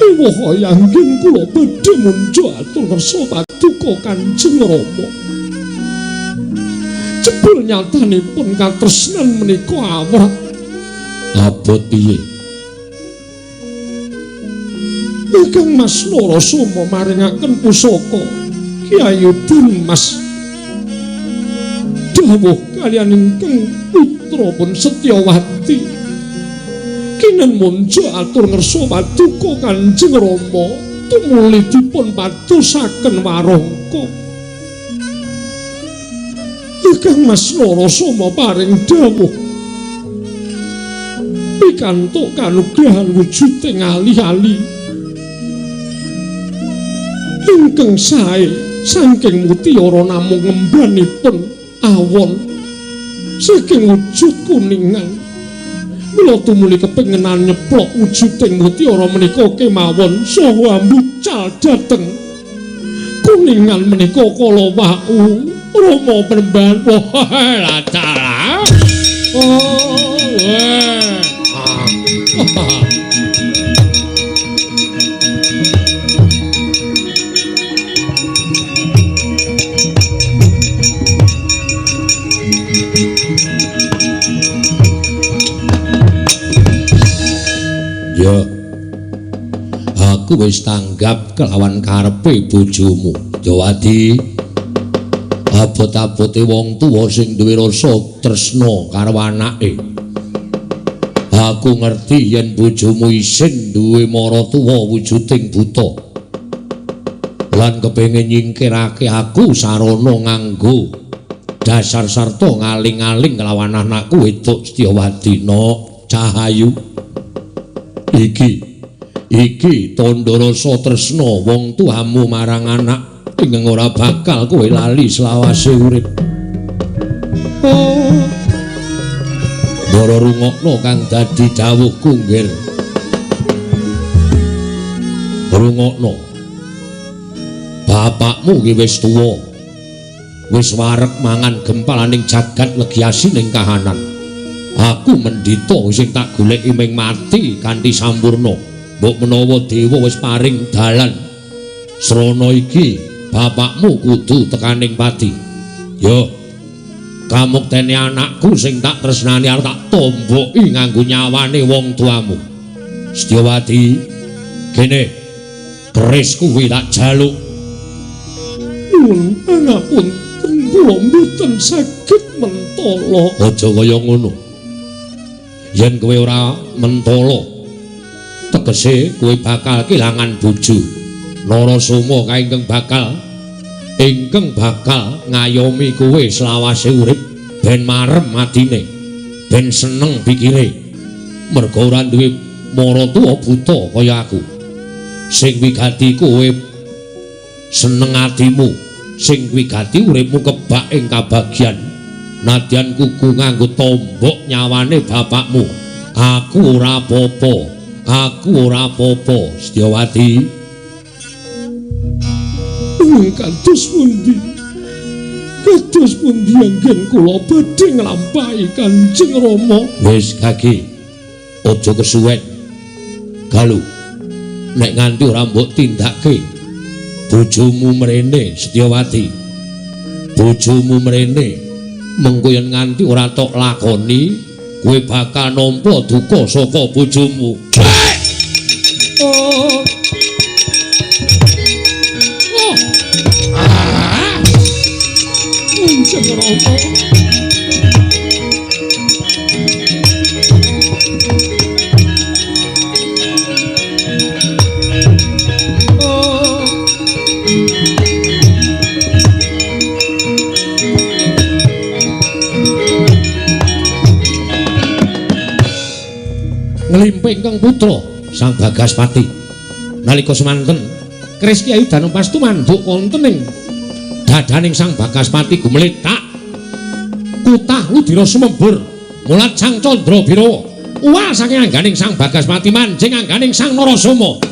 Ewa yanggen kula badhe munjuk atur ngersa paduka Kanjeng Rama. Jebul nyatanipun katresnan menika awrat. Abot piye? Kang Mas Narasoma maringaken pusaka Yayu Danmas. Dawuh kaliyan ingkang putra pun Setyawati kinen munjuk atur ngersa paduka Kanjeng Rama tumuli dipun padosaken warangka Kang Mas Narasoma paring dawuh pikantuk kanugrahan wujuding ali-ali ingkang sae saking mutiara namung ngembanipun awon saking wujud kuningan mila tumuli kepengenan nyeplok wujuding mutiara menika kemawon saha ambucal dhateng kuningan menika kala wau Rama Penemban lah dalah ya aku wis tanggap kelawan karepe bojomu Jawati abot-abote wong tuwa sing duwe rasa tresna karo anake aku ngerti yen bojomu isin duwe mara tuwa wujuding buta lan kepengin nyingkirake aku sarana nganggo dasar sarta ngaling-aling kelawan anakku wedok Setyawati Cahayu iki tandha rasa tresna wong tuamu marang anak ingkang ora bakal kowe lali selawase urip. Ndara rungokno kang dadi dawuhku nggih. Rungokno. Bapakmu ki wis tuwa. Wis wareg mangan gempalaning jagat legiasining kahanan. Aku mendhita sing tak goleki ming mati kanthi sampurna. Mbok menawa dewa wis paring dalan srana iki bapakmu kudu tekaning pati. Yo kamuktene anakku sing tak tresnani arep tak tomboki nganggo nyawane wong tuamu. Setyawati kene keris kuwi tak jaluk. Nuwun pangapunten kula mboten saged mentala. Aja kaya ngono. Yen kowe ora mentala tegese kowe bakal kelangan bojo Narasoma ingkang bakal ngayomi kowe selawase urip ben marem atine ben seneng pikire merga ora duwe mara tuwa buta kaya aku sing wigati kowe seneng atimu sing wigati uripmu kebak ing kabagyan nadyan kuku nganggo tombok nyawane bapakmu aku ora apa-apa Setyawati. Kados pundi anggen kula badhe nglampahi Kanjeng Rama. Wis kaki aja kesuwen Galuh nek nganti ora mbok tindakke bojomu mrene Setyawati. Bojomu mrene mengko yen nganti ora tok lakoni kowe bakal nampa duka saka bojomu. Oh. Nglimping Kang Putra Sang Bagaspati nalika semanten Kris Kyai Danapasti mandhuk wonten ing dadaning Sang Bagaspati gumletak kutah Ludira Sumembur mulat Sang Candra Birawa uwal saking angganing Sang Bagaspati manjing angganing Sang Narasoma.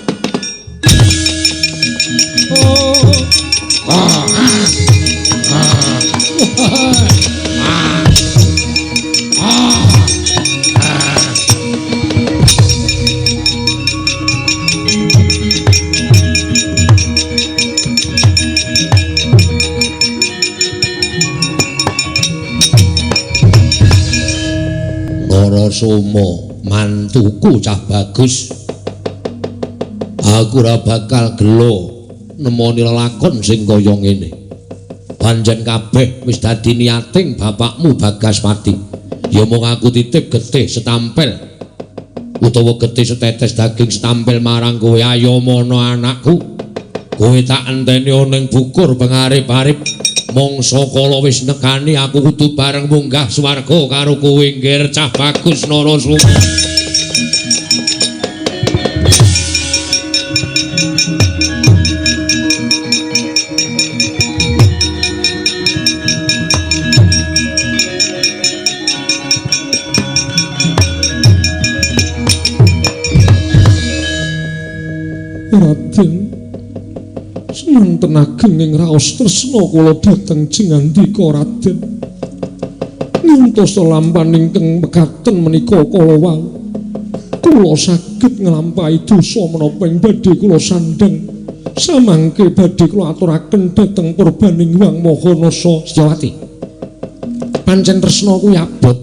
Narasoma mantuku cah bagus. Aku ora bakal gelo nemoni lelakon sing kaya ngene. Panjen kabeh wis dadi niating bapakmu Bagaspati. Ya mung aku titip getih setampel utawa getih setetes daging setampel marang kowe. Ayo mono anakku. Kowe tak enteni ana ing bukur pengarip-arip. Mangsa kala wis nekani aku kudu bareng munggah swarga karo kowe nggir cah bagus Narasoma. Raden semanten ageng ing raos tresna kula dhateng jengandika Raden ngantos lampahan ingkang mekaten menika kala wau kula saged nglampahi dosa menapa ing badhe kula sandhang samangke badhe kula aturaken dhateng Purbaning Hyang Mahanasa. Setyawati pancen tresna kuwi abot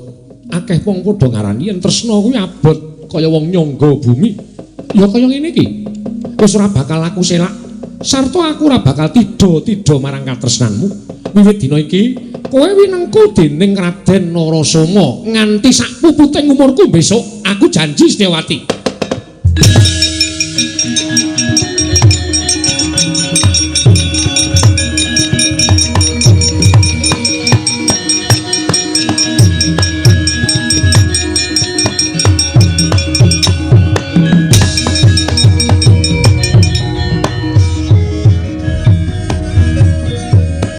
akeh wong padha ngarani yen tresna kuwi abot kaya wong nyangga bumi ya kaya ngene iki wis ora bakal aku selak sarta aku ora bakal tida-tida marang katresnanmu. Wiwit dina iki kowe winengku dening Raden Narasoma nganti sak puputing umurku besok. Aku janji Setyawati.